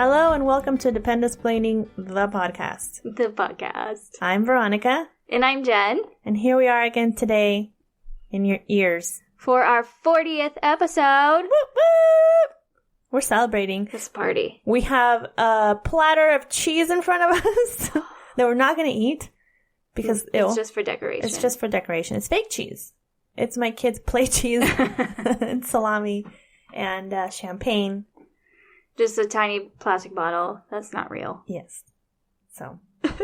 Hello and welcome to Dependasplaining, the podcast. The podcast. I'm Veronica. And I'm Jen. And here we are again today in your ears. For our 40th episode. Whoop, whoop! We're celebrating. This party. We have a platter of cheese in front of us that we're not going to eat because it's just for decoration. It's just for decoration. It's fake cheese. It's my kids' play cheese and salami and champagne. Just a tiny plastic bottle. That's not real. Yes. So. What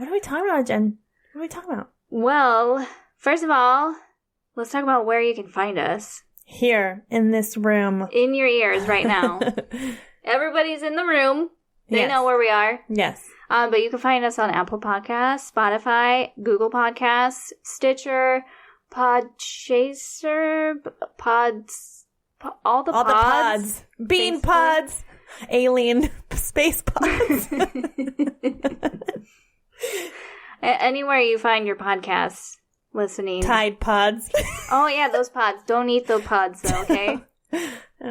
are we talking about, Jen? What are we talking about? Well, first of all, let's talk about where you can find us. Here, in this room. In your ears right now. Everybody's in the room. They know where we are. Yes. But you can find us on Apple Podcasts, Spotify, Google Podcasts, Stitcher, Podchaser, all the pods. Bean pods. Alien space pods. Anywhere you find your podcasts listening. Tide pods. Oh yeah, those pods. Don't eat those pods though, okay?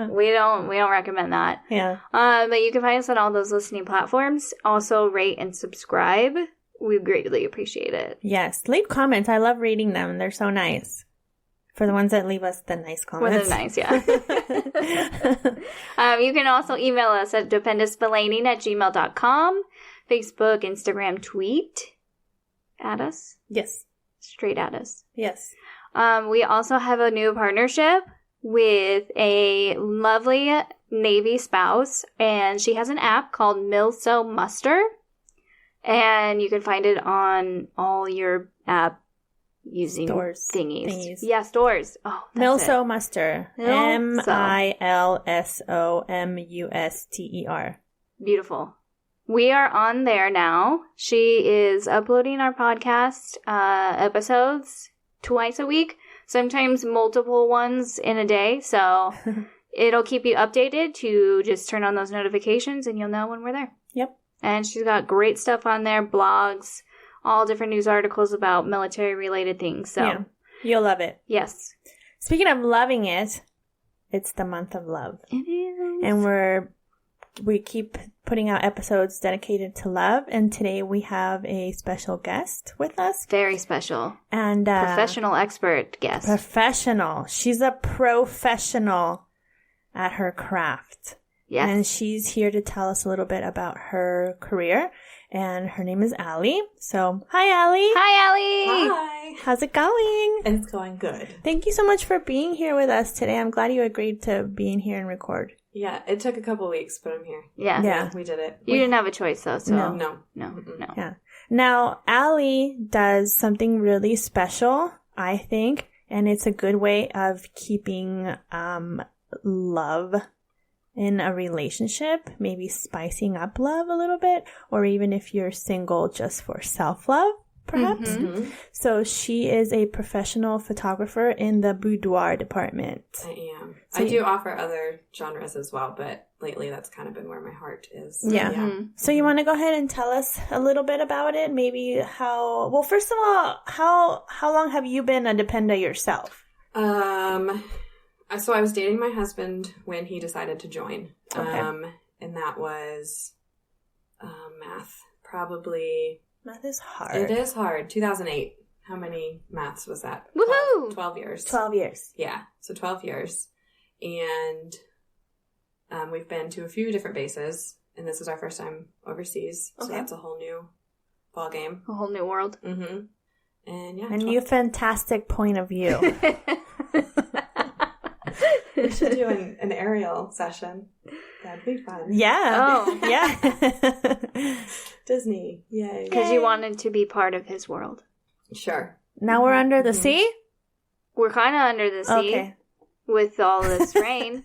We don't recommend that. Yeah. But you can find us on all those listening platforms. Also rate and subscribe. We greatly appreciate it. Yes. Leave comments. I love reading them. They're so nice. For the ones that leave us the nice comments. Well, they're nice, yeah. You can also email us at DEPENDAsplaining@gmail.com. Facebook, Instagram, tweet at us. Yes. Straight at us. Yes. We also have a new partnership with a lovely Navy spouse, and she has an app called Milso Muster, and you can find it on all your app using stores thingies. Yeah, stores. Oh, that's Milso it. Muster. Milso. MILSOMUSTER. Beautiful. We are on there now. She is uploading our podcast episodes twice a week, sometimes multiple ones in a day. So it'll keep you updated to just turn on those notifications and you'll know when we're there. Yep. And she's got great stuff on there, blogs, all different news articles about military-related things. So yeah, you'll love it. Yes. Speaking of loving it, it's the month of love. It is. And we keep putting out episodes dedicated to love. And today we have a special guest with us. Very special. And professional expert guest. Professional. She's a professional at her craft. Yes. And she's here to tell us a little bit about her career. And her name is Alli. So, hi, Alli. Hi, Alli. Hi. How's it going? It's going good. Thank you so much for being here with us today. I'm glad you agreed to be in here and record. Yeah, it took a couple weeks, but I'm here. Yeah. We did it. You didn't have a choice, though, so. No. Yeah. Now, Alli does something really special, I think, and it's a good way of keeping love in a relationship, maybe spicing up love a little bit, or even if you're single, just for self-love, perhaps. Mm-hmm. So she is a professional photographer in the boudoir department. I am. So I do offer other genres as well, but lately that's kind of been where my heart is. Yeah. Mm-hmm. So you want to go ahead and tell us a little bit about it? Maybe well, first of all, how long have you been a dependa yourself? So I was dating my husband when he decided to join. Okay. And that was math. Probably. Math is hard. It is hard. 2008. How many maths was that? Woohoo! 12 years. 12 years. Yeah. So 12 years. And we've been to a few different bases. And this is our first time overseas. So that's a whole new ball game. A whole new world. Mm-hmm. And yeah. A new fantastic point of view. We should do an aerial session. That'd be fun. Yeah. Oh. Yeah. Disney. Yay. Because you wanted to be part of his world. Sure. Now we're under the sea? We're kind of under the sea. Okay. With all this rain.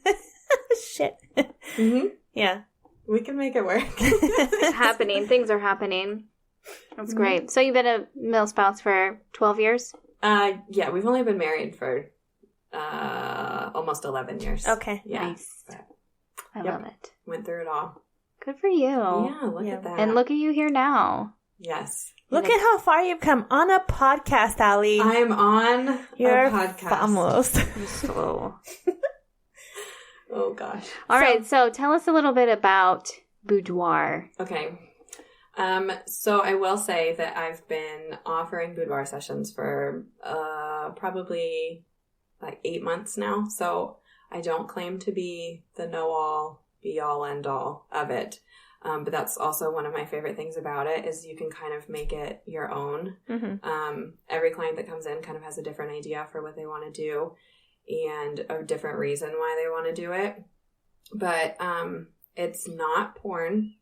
Shit. Mm-hmm. Yeah. We can make it work. It's happening. Things are happening. That's great. So you've been a mil spouse for 12 years? Yeah, we've only been married for almost 11 years. Okay. Yeah. Nice. But I love it. went through it all. Good for you. Yeah, look at that. And look at you here now. Yes. Look at how far you've come on a podcast, Alli. I'm on You're a podcast. Almost. So Oh, gosh. All right, so tell us a little bit about boudoir. Okay. So I will say that I've been offering boudoir sessions for probably like 8 months now. So I don't claim to be the know-all, be-all, end-all of it. But that's also one of my favorite things about it is you can kind of make it your own. Every client that comes in kind of has a different idea for what they want to do and a different reason why they want to do it. But it's not porn.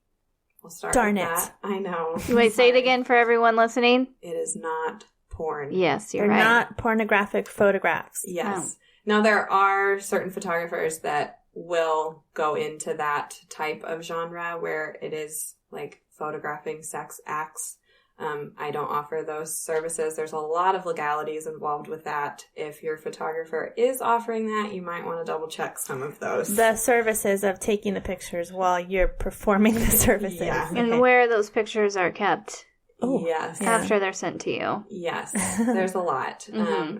We'll start Darn with it. that. I know. You might say it again for everyone listening? It is not porn. Yes, you're They're right. not pornographic photographs. Yes. Now, there are certain photographers that will go into that type of genre where it is like photographing sex acts. I don't offer those services. There's a lot of legalities involved with that. If your photographer is offering that, you might want to double check some of those. The services of taking the pictures while you're performing the services. Yeah. And where those pictures are kept Yes. after they're sent to you. Yes. There's a lot.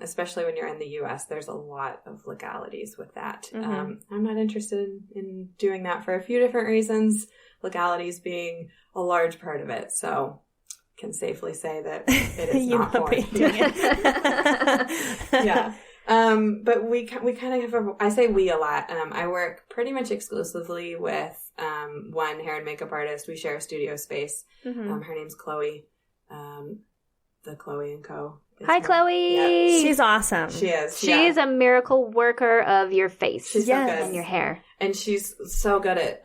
Especially when you're in the U.S., there's a lot of legalities with that. I'm not interested in doing that for a few different reasons, legalities being a large part of it. So can safely say that it is You not won't porn. be doing it. Yeah. But we kind of have I say we a lot. I work pretty much exclusively with one hair and makeup artist. We share a studio space. Her name's Chloe. The Chloe and Co. Hi, Chloe. Yeah. She's awesome. She is. She is a miracle worker of your face She's Yes. so good. and your hair. And she's so good at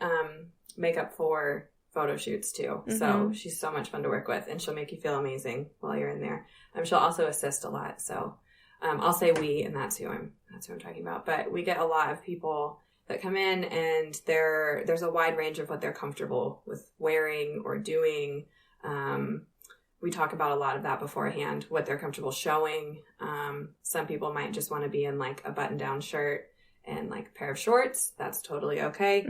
makeup for photo shoots too. So she's so much fun to work with, and she'll make you feel amazing while you're in there. She'll also assist a lot. So I'll say we, and that's who I'm talking about. But we get a lot of people that come in, and there's a wide range of what they're comfortable with wearing or doing. We talk about a lot of that beforehand, what they're comfortable showing. Some people might just want to be in like a button-down shirt and like a pair of shorts. That's totally okay.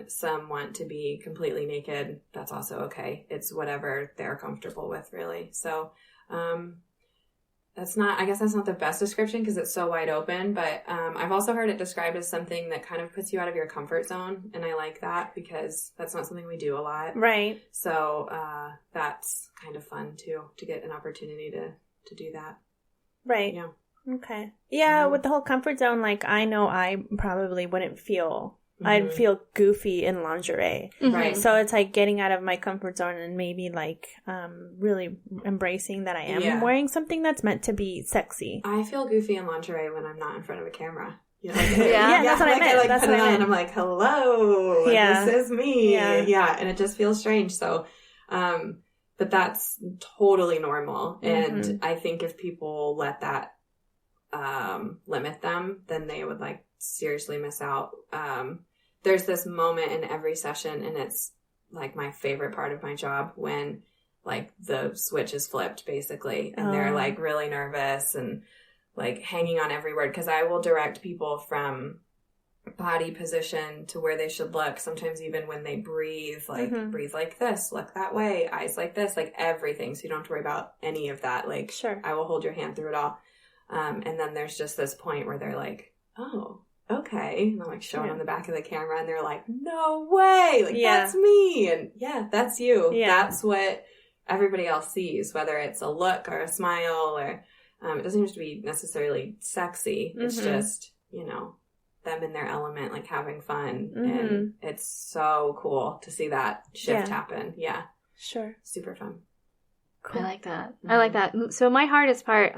Some want to be completely naked. That's also okay. It's whatever they're comfortable with, really. So I guess that's not the best description because it's so wide open, but I've also heard it described as something that kind of puts you out of your comfort zone, and I like that because that's not something we do a lot. Right. So that's kind of fun too, to get an opportunity to do that. Right. Yeah. Okay. Yeah, with the whole comfort zone, like I know I probably wouldn't feel I'd feel goofy in lingerie. Right. So it's like getting out of my comfort zone and maybe like really embracing that I am wearing something that's meant to be sexy. I feel goofy in lingerie when I'm not in front of a camera. You know, like, that's what I meant. I That's put what it I on meant. and I'm like, hello, this is me. Yeah. And it just feels strange. So, but that's totally normal. And I think if people let that limit them, then they would like seriously miss out. There's this moment in every session, and it's like my favorite part of my job when like the switch is flipped basically, and they're like really nervous and like hanging on every word, because I will direct people from body position to where they should look. Sometimes even when they breathe, like breathe like this, look that way, eyes like this, like everything. So you don't have to worry about any of that. Like I will hold your hand through it all. And then there's just this point where they're like, oh, okay. And I'm like showing on the back of the camera, and they're like, no way. Like, that's me. And that's you. Yeah. That's what everybody else sees, whether it's a look or a smile or, it doesn't have to be necessarily sexy. It's just, you know, them in their element, like having fun. And it's so cool to see that shift happen. Yeah. Sure. Super fun. Cool. I like that. I like that. So my hardest part,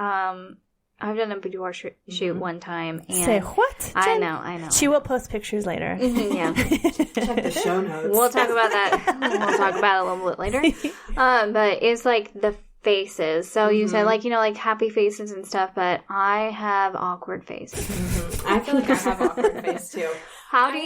I've done a boudoir shoot one time. And say what? I know. She will post pictures later. Yeah. Check the show notes. We'll talk about that. We'll talk about it a little bit later. But it's like the faces. So you said like, you know, like happy faces and stuff, but I have awkward faces. I feel like I have awkward face too. How do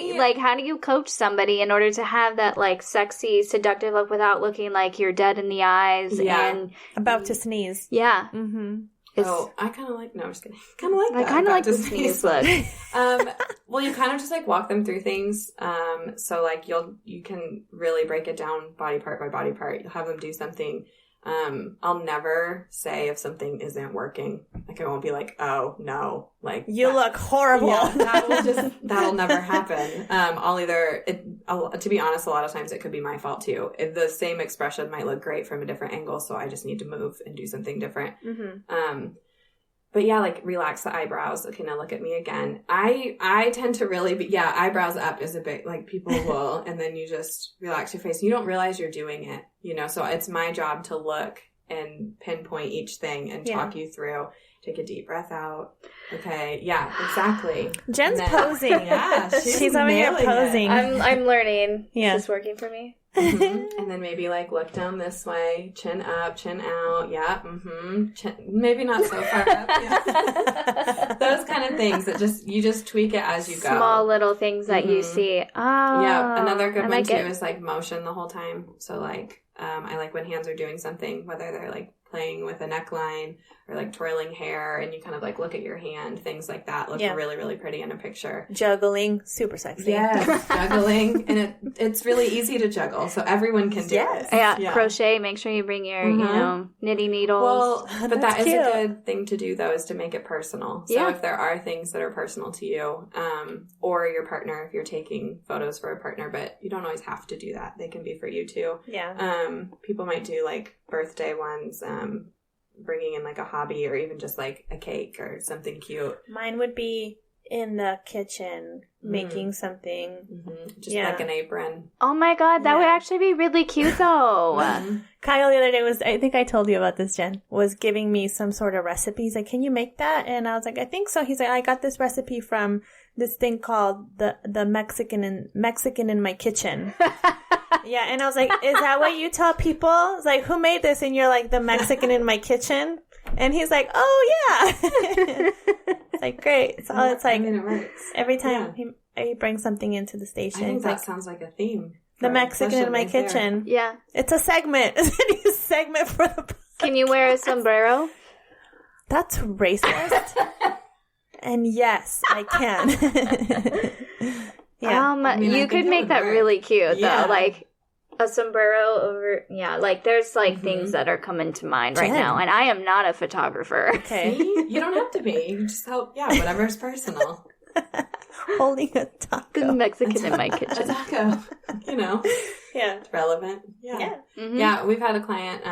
you coach somebody in order to have that like sexy, seductive look without looking like you're dead in the eyes and about to sneeze? Yeah. I kind of like, no, I'm just kidding. Kind of like that. I kind of like the sneeze look. Well, you kind of just like walk them through things. So like you can really break it down body part by body part. You'll have them do something I'll never say if something isn't working. Like, I won't be like, oh, no. Like, you look horrible. Yeah, that'll never happen. To be honest, a lot of times it could be my fault too. If the same expression might look great from a different angle, so I just need to move and do something different. But yeah, like, relax the eyebrows. Okay, now look at me again. I tend to really be, eyebrows up is a bit, like, people will, and then you just relax your face. You don't realize you're doing it, so it's my job to look and pinpoint each thing and talk you through. Take a deep breath out. Okay, yeah, exactly. Jen's posing. Yeah, she's over here posing. I'm learning. Yeah. It's working for me. And then maybe, like, look down this way, chin up, chin out. Yeah, maybe not so far up. Yeah. Those kind of things that you just tweak it as you go. Small little things that you see. Oh, yeah. Another good one too is, like, motion the whole time. So, like, I like when hands are doing something, whether they're, like, playing with a neckline or, like, twirling hair, and you kind of, like, look at your hand. Things like that look really, really pretty in a picture. Juggling, super sexy. Yes, juggling. And it's really easy to juggle, so everyone can do it. Yeah, crochet. Make sure you bring your, knitting needles. Well, but that is a good thing to do, though, is to make it personal. So if there are things that are personal to you, or your partner, if you're taking photos for a partner, but you don't always have to do that. They can be for you, too. Yeah. People might do, like, birthday ones, bringing in, like, a hobby, or even just, like, a cake or something cute. Mine would be in the kitchen making something. Just like an apron. Oh my god, that would actually be really cute, though. Kyle the other day I think I told you about this, Jen, was giving me some sort of recipe. He's like, can you make that? And I was like, I think so. He's like, I got this recipe from this thing called the Mexican in my kitchen. Yeah, and I was like, is that what you tell people? It's like, who made this? And you're like, the Mexican in my kitchen? And he's like, oh, yeah. It's like, great. So it's like, it works. Every time he brings something into the station. I think that like, sounds like a theme. The Mexican in my kitchen. There. Yeah. It's a segment. It's a new segment for the podcast. Can you wear a sombrero? That's racist. And yes, I can. Yeah. You could make that really cute, though. Like, a sombrero over, like, there's, like, things that are coming to mind right now, and I am not a photographer. Okay. See? You don't have to be. You just help, whatever's personal. Holding a taco. The Mexican in my kitchen. A taco. It's relevant. Yeah, we've had a client,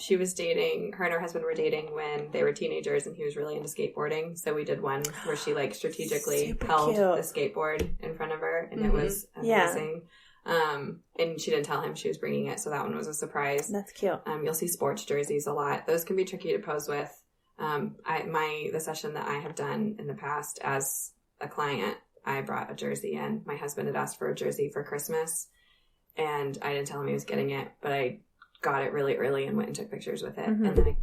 she was dating, her and her husband were dating when they were teenagers, and he was really into skateboarding, so we did one where she, like, strategically held the skateboard in front of her, and it was amazing. And she didn't tell him she was bringing it, so that one was a surprise. That's cute. You'll see sports jerseys a lot. Those can be tricky to pose with. The session that I have done in the past as a client, I brought a jersey in. My husband had asked for a jersey for Christmas, and I didn't tell him he was getting it, but I got it really early and went and took pictures with it. And then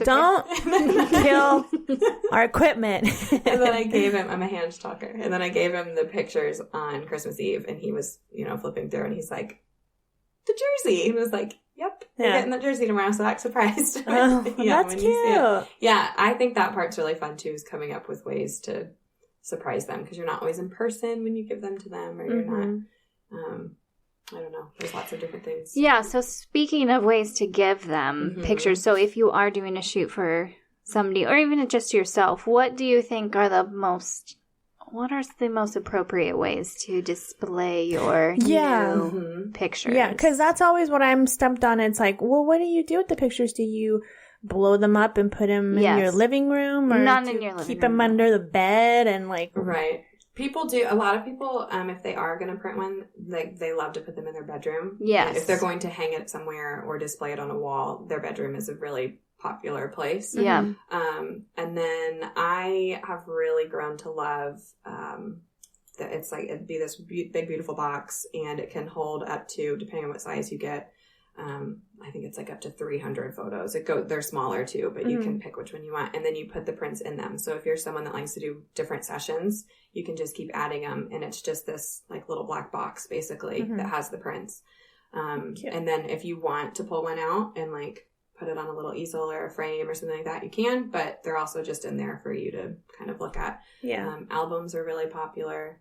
don't kill our equipment. And then I gave him, I'm a hand talker, and then I gave him the pictures on Christmas Eve, and he was, flipping through, and he's like, the jersey. And I was like, yep, we're getting the jersey tomorrow, so act surprised. That's cute. Yeah, I think that part's really fun, too, is coming up with ways to surprise them, because you're not always in person when you give them to them, or you're not, I don't know. There's lots of different things. Yeah, so speaking of ways to give them pictures, so if you are doing a shoot for somebody, or even just yourself, what do you think are the most appropriate ways to display your new pictures? Yeah, because that's always what I'm stumped on. It's like, well, what do you do with the pictures? Do you blow them up and put them in your living room? Or not in your living room. Keep them under the bed and like... Right. People do, a lot of people, if they are going to print one, like, they love to put them in their bedroom. Yes. If they're going to hang it somewhere or display it on a wall, their bedroom is a really popular place. Yeah. And then I have really grown to love, that it's like, it'd be this big, beautiful box, and it can hold up to, depending on what size you get, I think it's like up to 300 photos. They're smaller too, but you can pick which one you want, and then you put the prints in them. So if you're someone that likes to do different sessions, you can just keep adding them, and it's just this like little black box basically that has the prints. And then if you want to pull one out and like put it on a little easel or a frame or something like that, you can, but they're also just in there for you to kind of look at. Albums are really popular.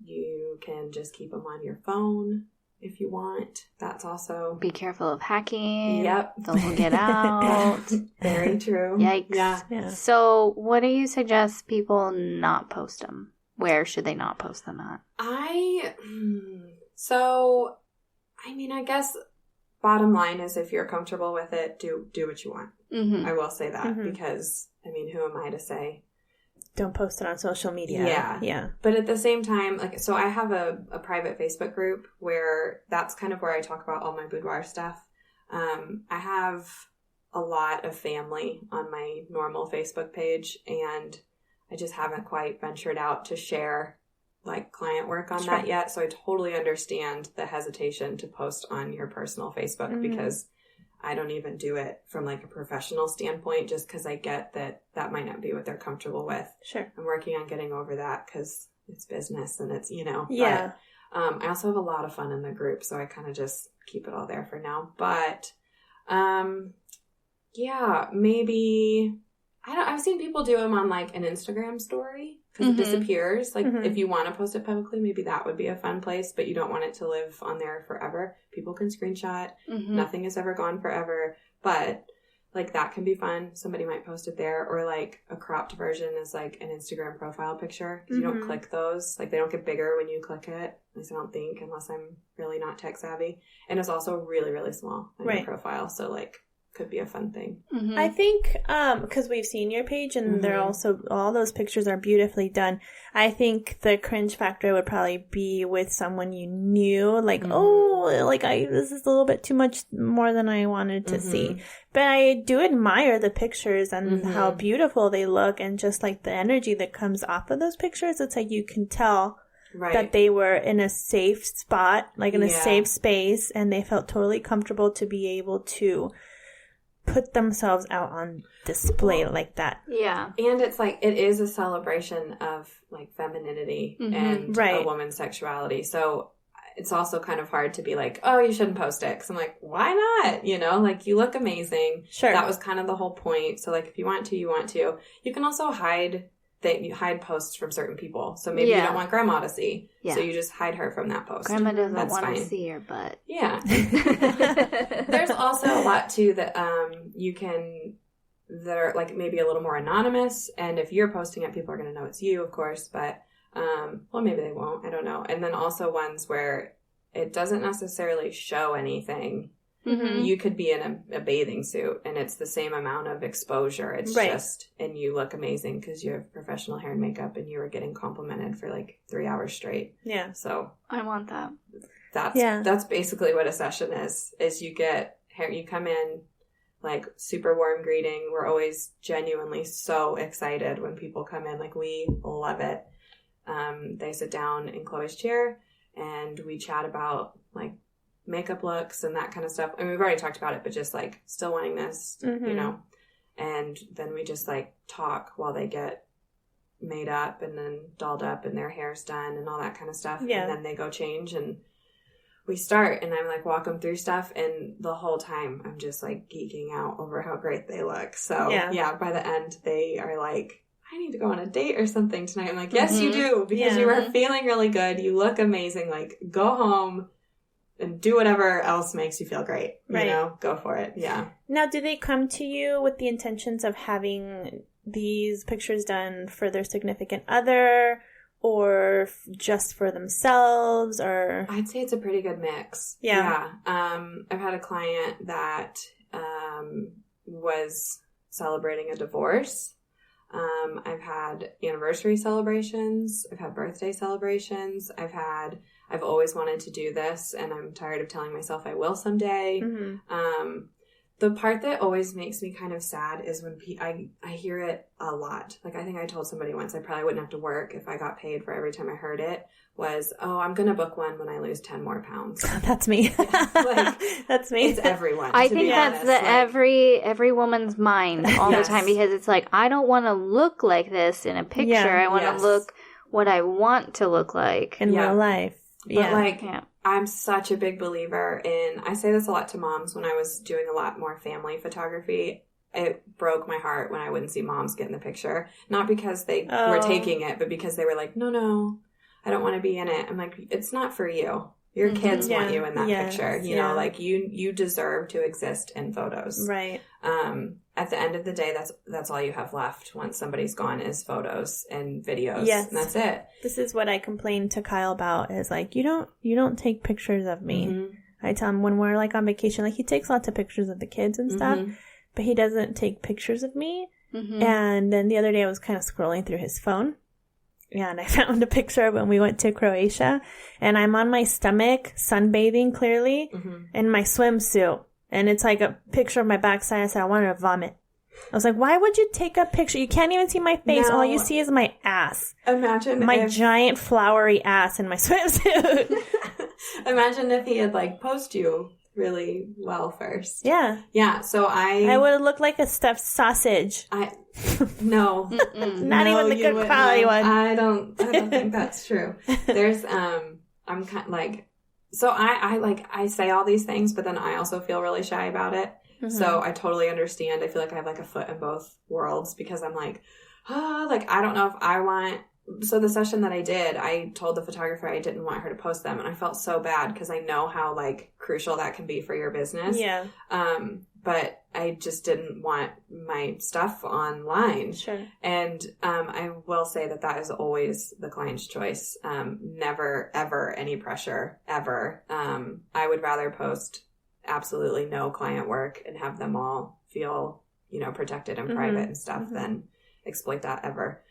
You can just keep them on your phone. if you want. That's also... Be careful of hacking. Yep. Those will get out. Very true. Yikes. Yeah. So what do you suggest people not post them? Where should they not post them at? I guess bottom line is if you're comfortable with it, do what you want. Mm-hmm. I will say that because, who am I to say? Don't post it on social media. Yeah. But at the same time, so I have a private Facebook group where that's kind of where I talk about all my boudoir stuff. I have a lot of family on my normal Facebook page, and I just haven't quite ventured out to share client work on that yet. So I totally understand the hesitation to post on your personal Facebook because I don't even do it from a professional standpoint, just because I get that might not be what they're comfortable with. Sure. I'm working on getting over that because it's business and it's, Yeah. But, I also have a lot of fun in the group, so I kind of just keep it all there for now. But, maybe... I've seen people do them on an Instagram story because it disappears. If you want to post it publicly, maybe that would be a fun place, but you don't want it to live on there forever. People can screenshot. Nothing has ever gone forever, but that can be fun. Somebody might post it there, or a cropped version is an Instagram profile picture because you don't click those. They don't get bigger when you click it. At least I don't think, unless I'm really not tech savvy. And it's also really, really small on your profile. So could be a fun thing. I think because we've seen your page and they're also, all those pictures are beautifully done. I think the cringe factor would probably be with someone you knew, this is a little bit too much more than I wanted to see. But I do admire the pictures and how beautiful they look, and just the energy that comes off of those pictures. It's you can tell that they were in a safe spot, in a safe space, and they felt totally comfortable to be able to put themselves out on display like that. Yeah. And it's it is a celebration of femininity and a woman's sexuality. So it's also kind of hard to be oh, you shouldn't post it. Because I'm why not? You look amazing. Sure. That was kind of the whole point. So if you want to, you want to. You can also hide posts from certain people. So maybe you don't want Grandma to see. Yeah. So you just hide her from that post. Grandma doesn't want to see her butt. Yeah. There's also a lot too that you can, that are maybe a little more anonymous. And if you're posting it, people are going to know it's you, of course. But, maybe they won't. I don't know. And then also ones where it doesn't necessarily show anything. You could be in a bathing suit and it's the same amount of exposure. It's just, and you look amazing because you have professional hair and makeup and you were getting complimented for 3 hours straight. Yeah. So I want that. That's basically what a session is you get hair, you come in super warm greeting. We're always genuinely so excited when people come in. We love it. They sit down in Chloe's chair and we chat about makeup looks and that kind of stuff. We've already talked about it, but just still wanting this, and then we just talk while they get made up and then dolled up and their hair's done and all that kind of stuff. Yeah. And then they go change and we start and I'm walk them through stuff, and the whole time I'm just geeking out over how great they look. So yeah, by the end they are I need to go on a date or something tonight. I'm yes, you do, because you are feeling really good. You look amazing. Go home and do whatever else makes you feel great. Go for it. Yeah. Now, do they come to you with the intentions of having these pictures done for their significant other or just for themselves? Or I'd say it's a pretty good mix. Yeah. I've had a client that was celebrating a divorce. I've had anniversary celebrations. I've had birthday celebrations. I've always wanted to do this, and I'm tired of telling myself I will someday. The part that always makes me kind of sad is when I hear it a lot. I think I told somebody once I probably wouldn't have to work if I got paid for every time I heard it, was, oh, I'm going to book one when I lose 10 more pounds. That's me. That's me. It's everyone. I think that's every woman's mind all the time, because it's I don't want to look like this in a picture. Yeah. I want to look what I want to look like. In real life. But I'm such a big believer in, I say this a lot to moms when I was doing a lot more family photography. It broke my heart when I wouldn't see moms get in the picture. Not because they were taking it, but because they were no, I don't want to be in it. I'm it's not for you. Your kids want you in that Yes, picture. You know, like you deserve to exist in photos. Right. At the end of the day, that's all you have left once somebody's gone is photos and videos. Yes. And that's it. This is what I complained to Kyle about is like, you don't take pictures of me. Mm-hmm. I tell him when we're like on vacation, like he takes lots of pictures of the kids and stuff, but he doesn't take pictures of me. Mm-hmm. And then the other day I was kind of scrolling through his phone and I found a picture of when we went to Croatia and I'm on my stomach sunbathing clearly in my swimsuit. And it's like a picture of my backside. I said, I wanted to vomit. I was like, why would you take a picture? You can't even see my face. No. All you see is my ass. Imagine my giant flowery ass in my swimsuit. Imagine if he had like posed you really well first. Yeah. Yeah. So I would have looked like a stuffed sausage. No. Not even the good quality one. I don't think that's true. There's I'm kind of like, so I say all these things, but then I also feel really shy about it. So I totally understand. I feel like I have like a foot in both worlds because I'm like, like I don't know if I want. So the session that I did, I told the photographer I didn't want her to post them, and I felt so bad because I know how like crucial that can be for your business. Yeah. But I just didn't want my stuff online. Sure. And I will say that is always the client's choice. Never, ever any pressure, ever. I would rather post absolutely no client work and have them all feel, protected and private and stuff than exploit that ever.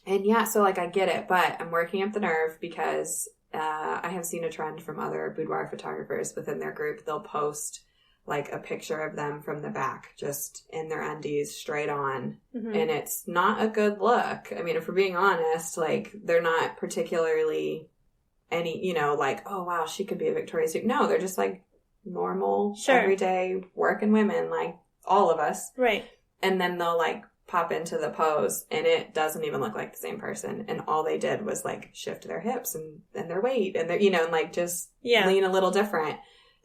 And yeah, so like I get it, but I'm working up the nerve because I have seen a trend from other boudoir photographers within their group. They'll post like a picture of them from the back, just in their undies, straight on. And it's not a good look. I mean, if we're being honest, like they're not particularly any, like, oh wow, she could be a Victoria's Secret. No, they're just like normal, everyday working women, like all of us. Right. And then they'll like pop into the pose and it doesn't even look like the same person. And all they did was like shift their hips and their weight and their, and like just lean a little different.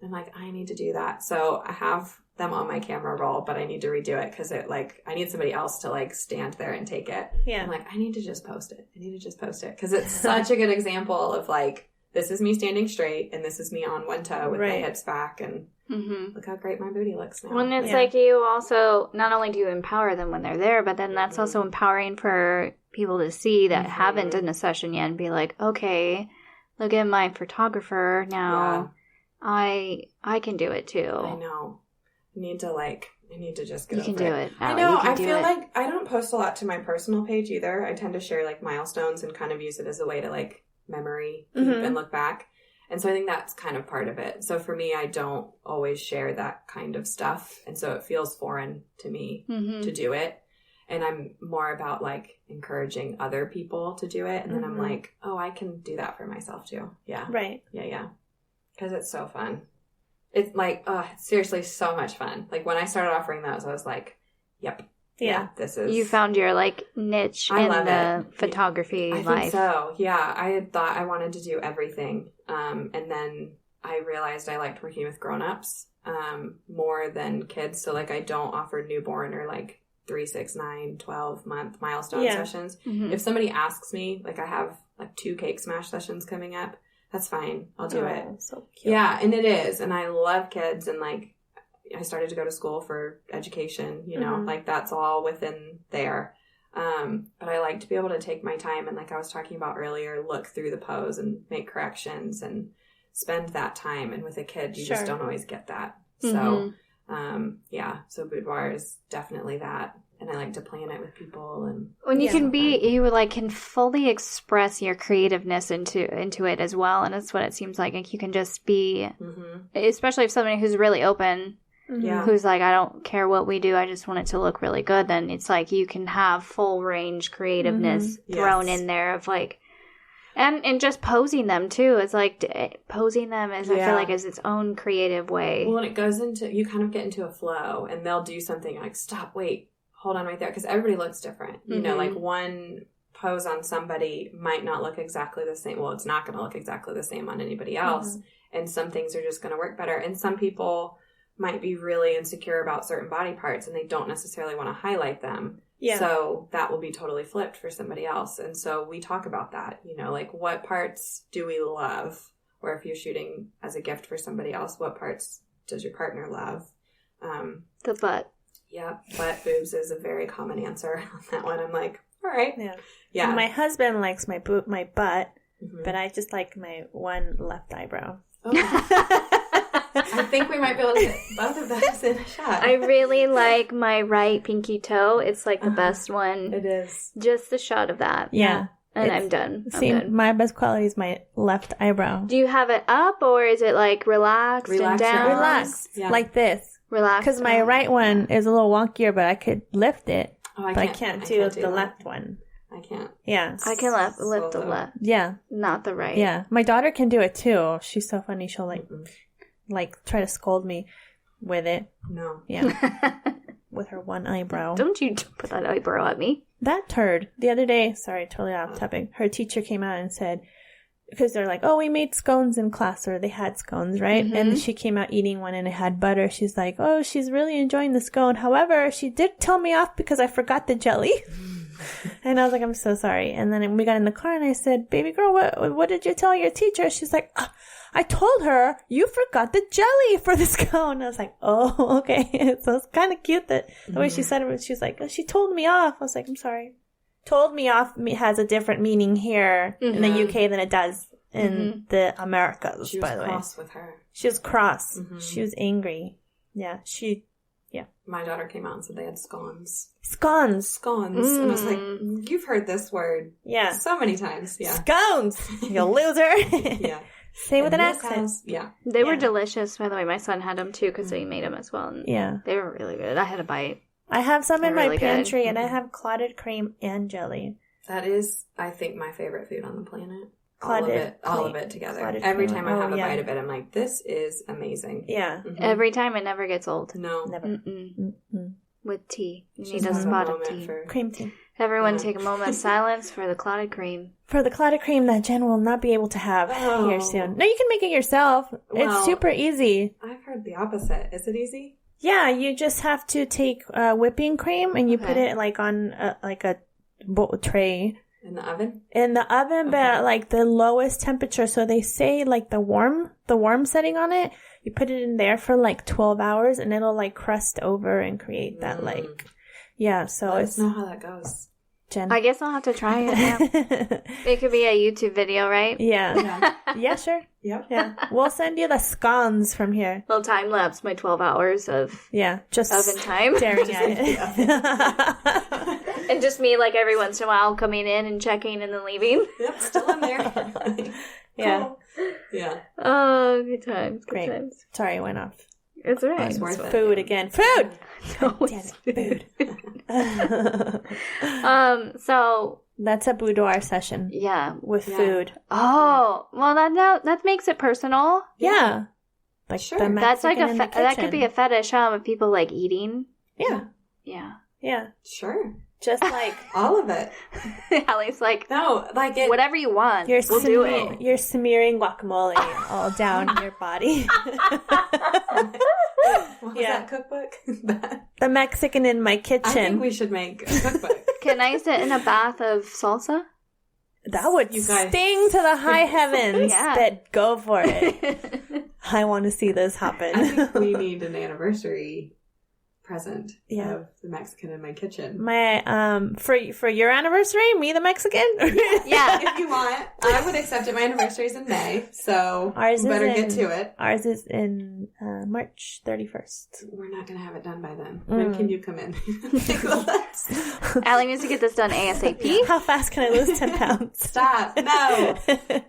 And I'm like, I need to do that. So I have them on my camera roll, but I need to redo it because it like, I need somebody else to like stand there and take it. Yeah. I'm like, I need to just post it. Because it's such a good example of like, this is me standing straight and this is me on one toe with my hips back and look how great my booty looks now. Well, and it's like you also, not only do you empower them when they're there, but then that's also empowering for people to see that haven't done a session yet and be like, okay, look at my photographer now. I can do it too. I know. I need to just get You can do it. I know. I feel like I don't post a lot to my personal page either. I tend to share like milestones and kind of use it as a way to like memory keep and look back. And so I think that's kind of part of it. So for me, I don't always share that kind of stuff. And so it feels foreign to me to do it. And I'm more about like encouraging other people to do it. And then I'm like, oh, I can do that for myself too. Yeah. Right. Yeah. Because it's so fun. It's like, it's seriously so much fun. Like when I started offering those, I was like, yep. Yeah, this is... You found your, like, niche in the photography life. I think so, yeah. I had thought I wanted to do everything. And then I realized I liked working with grown-ups more than kids. So, like, I don't offer newborn or, like, 3, 6, 9, 12-month milestone sessions. If somebody asks me, like, I have, like, 2 cake smash sessions coming up, that's fine. I'll do it. So cute. Yeah, and it is. And I love kids and, like... I started to go to school for education, like that's all within there. But I like to be able to take my time and like I was talking about earlier, look through the pose and make corrections and spend that time. And with a kid, you just don't always get that. So, so boudoir is definitely that. And I like to plan it with people. And when you can fully express your creativeness into it as well. And that's what it seems like you can just be, especially if somebody who's really open, who's like, I don't care what we do, I just want it to look really good, then it's like you can have full range creativeness thrown in there of like, and just posing them too. It's like posing them I feel like is its own creative way. Well, and it goes into, you kind of get into a flow and they'll do something like, stop, wait, hold on right there. Because everybody looks different. You know, like one pose on somebody might not look exactly the same. Well, it's not going to look exactly the same on anybody else. And some things are just going to work better. And some people might be really insecure about certain body parts and they don't necessarily want to highlight them. Yeah. So that will be totally flipped for somebody else. And so we talk about that, like what parts do we love? or if you're shooting as a gift for somebody else, what parts does your partner love? The butt. Yeah, butt, boobs is a very common answer on that one. I'm like, all right. Yeah. And my husband likes my butt, but I just like my one left eyebrow. Oh. I think we might be able to get both of those in a shot. I really like my right pinky toe. It's like the best one. It is. Just the shot of that. Yeah. And I'm done. See, I'm done. my best quality is my left eyebrow. Do you have it up or is it like relaxed and down? Relax. Yeah. Like this. Relaxed. Because my right one is a little wonkier, but I could lift it. Oh, but I can't do the left one. I can't. Yeah. I can lift the left. Yeah. Not the right. Yeah. My daughter can do it too. She's so funny. She'll like try to scold me with it. No. Yeah. With her one eyebrow. Don't you put that eyebrow at me. That turd. The other day, sorry, totally off topic. Her teacher came out and said, because they're like, oh, we made scones in class, or they had scones, right? Mm-hmm. And she came out eating one and it had butter. She's like, oh, she's really enjoying the scone. However, she did tell me off because I forgot the jelly. And I was like, I'm so sorry. And then we got in the car and I said, baby girl, what did you tell your teacher? She's like, I told her you forgot the jelly for the scone. I was like, oh, okay. So it's kind of cute that the way she said it, she was like, oh, she told me off. I was like, I'm sorry. Told me off has a different meaning here in the UK than it does in the Americas, by the way. She was cross with her. She was cross. She was angry. Yeah, My daughter came out and said they had scones. Scones. And I was like, you've heard this word so many times. Yeah. Scones, you loser. Yeah. Say with an accent. Yeah. They were delicious, by the way. My son had them too because we made them as well. And they were really good. I had a bite. I have some in my really pantry, and I have clotted cream and jelly. That is, I think, my favorite food on the planet. Clotted all of it together. clotted Every cream. time I have a bite of it, I'm like, this is amazing. Yeah. Every time, it never gets old. No. Never. With tea. You Just need a have spot of moment tea. for- Cream tea. Everyone take a moment of silence for the clotted cream. For the clotted cream that Jen will not be able to have here soon. No, you can make it yourself. Well, It's super easy. I've heard the opposite. Is it easy? Yeah, you just have to take whipping cream and you put it like on a tray. In the oven? In the oven, but at like the lowest temperature. So they say like the warm setting on it, you put it in there for like 12 hours and it'll like crust over and create that like, so Let us know how that goes. Jen. I guess I'll have to try it. Yeah. It could be a YouTube video, right? Yeah. Yeah, sure. Yep. Yeah. We'll send you the scones from here. Little time lapse, my 12 hours of just oven time. staring at it. And just me, like, every once in a while coming in and checking and then leaving. Yep, still in there. Yeah. Cool. Yeah. Oh, good times. Good Great. times. Sorry, it went off. It's all right. It's worth it. Food again. Food! No, Damn it, food. So That's a boudoir session yeah. with food. Oh, well, that makes it personal. Yeah. Like Sure. the That's like Mexican in the that could be a kitchen. fetish, of people like eating. Yeah. Yeah. Yeah. Sure. Just like All of it. Allie's like, No, like it. whatever you want, you're we'll do it. You're smearing guacamole all down your body. What was Yeah. that cookbook? The Mexican in my I think kitchen. we should make a cookbook. Can I sit in a bath of salsa? That would You guys- sting to the high heavens. Yeah. That go for it. I want to see this happen. I think we need an anniversary present Yeah. of the Mexican in my kitchen. My for your anniversary, me the Mexican. Yeah. If you want, I would accept it. My anniversary's in May, so Ours better is get in- to it. Ours is in March 31st. We're not going to have it done by then. When can you come in? Allie needs to get this done ASAP. How fast can I lose 10 pounds? Stop. No.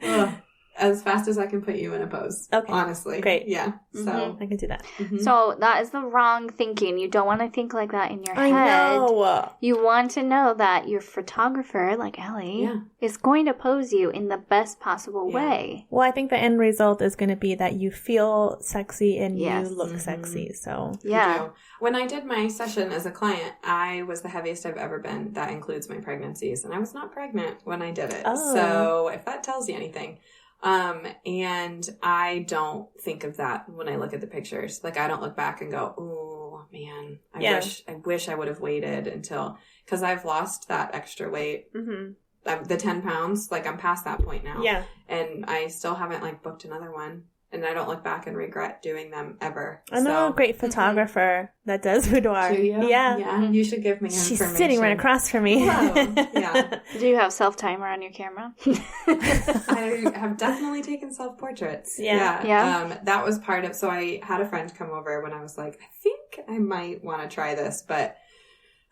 Ugh. As fast as I can put you in a pose. Okay. Honestly. Great. Yeah. So. I can do that. So that is the wrong thinking. You don't want to think like that in your I head. know. You want to know that your photographer, like Allie, is going to pose you in the best possible way. Well, I think the end result is going to be that you feel sexy and Yes. you look sexy. So Yeah. You do. When I did my session as a client, I was the heaviest I've ever been. That includes my pregnancies. And I was not pregnant when I did it. Oh. So if that tells you anything. And I don't think of that when I look at the pictures. Like I don't look back and go, "Oh man, I wish I would have waited until," because I've lost that extra weight the 10 pounds, like I'm past that point now. Yeah. And I still haven't like booked another one. And I don't look back and regret doing them ever. I know a great photographer that does boudoir. Do you? Yeah. Yeah. You should give me She's information. sitting right across from me. Hello. Yeah. Do you have self-timer on your camera? I have definitely taken self-portraits. Yeah. That was part of, so I had a friend come over when I was like, I think I might want to try this, but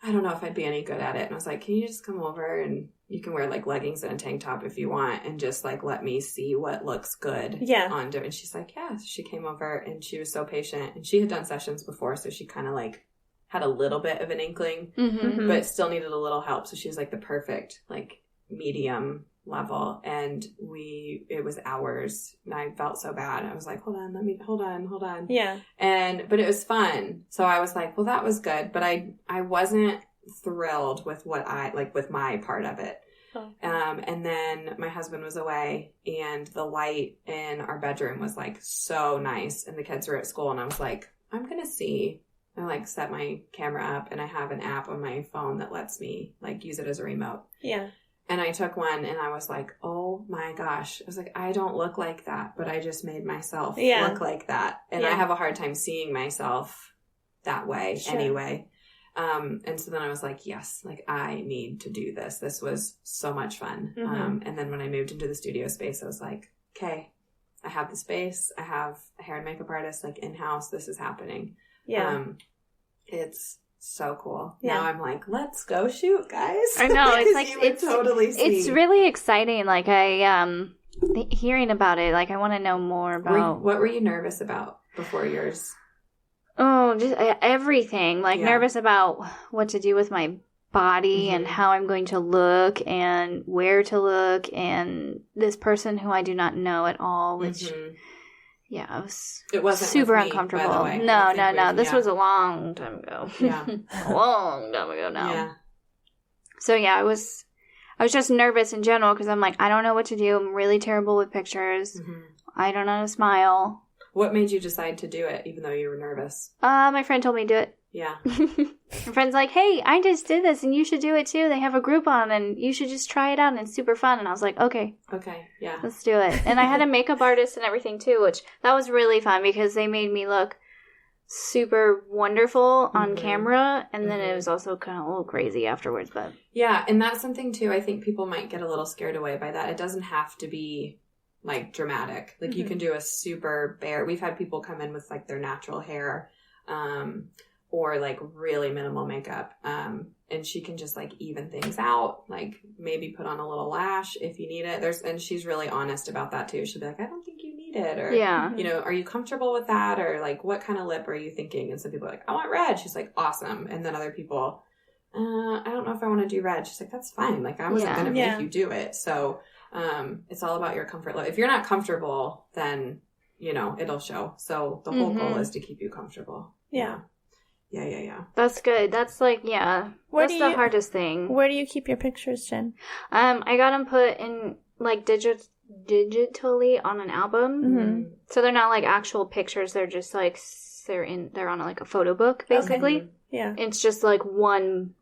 I don't know if I'd be any good at it. And I was like, can you just come over and you can wear like leggings and a tank top if you want and just like let me see what looks good on it. And she's like, yeah. So she came over and she was so patient and she had done sessions before. So she kind of like had a little bit of an inkling, but still needed a little help. So she was like the perfect like medium level. And it was hours and I felt so bad. I was like, hold on. Yeah. But it was fun. So I was like, well, that was good. But I wasn't thrilled with with my part of it. Oh. And then my husband was away and the light in our bedroom was like so nice and the kids were at school and I was like, I'm going to see. I like set my camera up and I have an app on my phone that lets me like use it as a remote. Yeah. And I took one and I was like, oh my gosh. I was like, I don't look like that, but I just made myself look like that. And I have a hard time seeing myself that way anyway. And so then I was like, yes, like I need to do this. This was so much fun. And then when I moved into the studio space, I was like, okay, I have the space. I have a hair and makeup artist like in-house. This is happening. Yeah. It's so cool. Yeah. Now I'm like, let's go shoot, guys. I know. It's like, it's totally see. It's really exciting. Like hearing about it, like I want to know more about. What were you nervous about before yours? Oh, just everything. Like nervous about what to do with my body and how I'm going to look and where to look and this person who I do not know at all, which it wasn't super uncomfortable. By the way. No. This was a long time ago. Yeah. A long time ago now. Yeah. So I was just nervous in general because I'm like, I don't know what to do. I'm really terrible with pictures. I don't know how to smile. What made you decide to do it, even though you were nervous? My friend told me to do it. Yeah. My friend's like, hey, I just did this, and you should do it, too. They have a Groupon, and you should just try it out, and it's super fun. And I was like, okay. Okay, yeah. Let's do it. And I had a makeup artist and everything, too, which that was really fun because they made me look super wonderful on camera, and then it was also kind of a little crazy afterwards. But yeah, and that's something, too, I think people might get a little scared away by that. It doesn't have to be like dramatic. Like you can do a super bare. We've had people come in with like their natural hair, or like really minimal makeup. And she can just like even things out, like maybe put on a little lash if you need it. And she's really honest about that too. She'll be like, I don't think you need it. Or, are you comfortable with that? Or like, what kind of lip are you thinking? And some people are like, I want red. She's like, awesome. And then other people, I don't know if I want to do red. She's like, that's fine. Like I wasn't going to make you do it. So, it's all about your comfort level. If you're not comfortable, then, it'll show. So the whole goal is to keep you comfortable. Yeah. That's good. That's like, that's the hardest thing. Where do you keep your pictures, Jen? I got them put in like digitally on an album. So they're not like actual pictures. They're just like, they're on like a photo book, basically. Okay. Yeah. It's just like one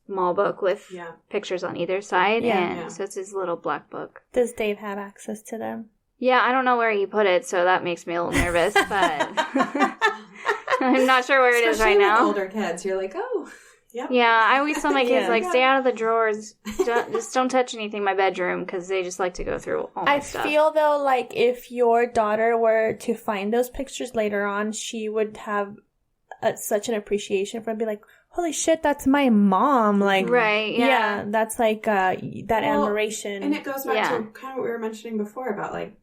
small book with pictures on either side. So it's his little black book. Does Dave have access to them? Yeah, I don't know where he put it, so that makes me a little nervous, but I'm not sure where it is right now. Older kids, you're like, oh, yep. Yeah, I always tell my kids, stay out of the drawers. Just don't touch anything in my bedroom, because they just like to go through all my stuff. I feel, though, like if your daughter were to find those pictures later on, she would have such an appreciation for it, be like, holy shit, that's my mom. Like, right, yeah. That's like that admiration. And it goes back to kind of what we were mentioning before about like,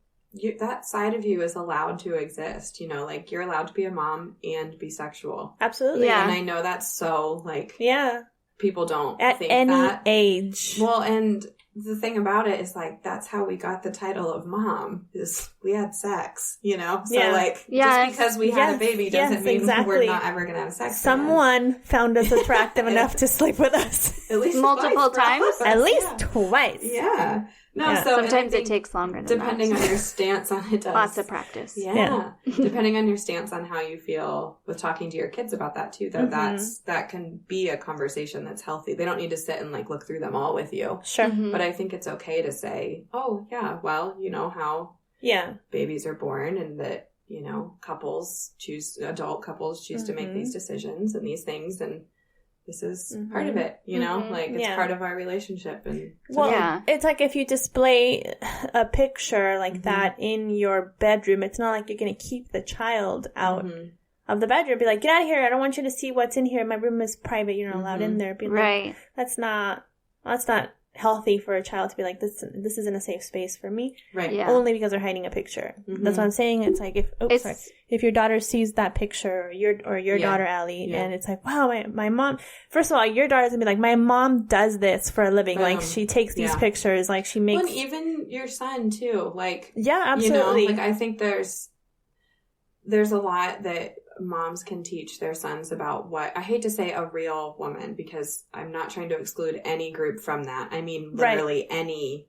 that side of you is allowed to exist, like you're allowed to be a mom and be sexual. Absolutely. Yeah. And I know that's so like, people don't at think any that. Age. Well, and the thing about it is like, that's how we got the title of mom, is we had sex, So like, just because we had a baby doesn't mean we're not ever going to have sex. Someone found us attractive enough to sleep with us. At least multiple times. At least twice. Yeah. No, Yeah. so Sometimes it takes longer than depending that. on your stance on it. Lots of practice. Yeah. Depending on your stance on how you feel with talking to your kids about that too, though, Mm-hmm. that can be a conversation that's healthy. They don't need to sit and like look through them all with you. Sure. Mm-hmm. But I think it's okay to say, oh yeah, well, you know how babies are born, and that, you know, adult couples choose to make these decisions and these things, and this is part of it, you know, like it's part of our relationship. And it's like if you display a picture like that in your bedroom, it's not like you're going to keep the child out of the bedroom. Be like, get out of here. I don't want you to see what's in here. My room is private. You're not allowed in there. Be like, that's not healthy for a child to be like, this isn't a safe space for me. Right. Yeah. Only because they're hiding a picture. That's what I'm saying. It's like if your daughter sees that picture, or your daughter Alli, and it's like, wow, my mom. First of all, your daughter's gonna be like, my mom does this for a living. Like she takes these pictures. Like she makes. Well, and even your son too. Like absolutely. You know, like I think there's a lot that moms can teach their sons about what, I hate to say a real woman, because I'm not trying to exclude any group from that. I mean, literally any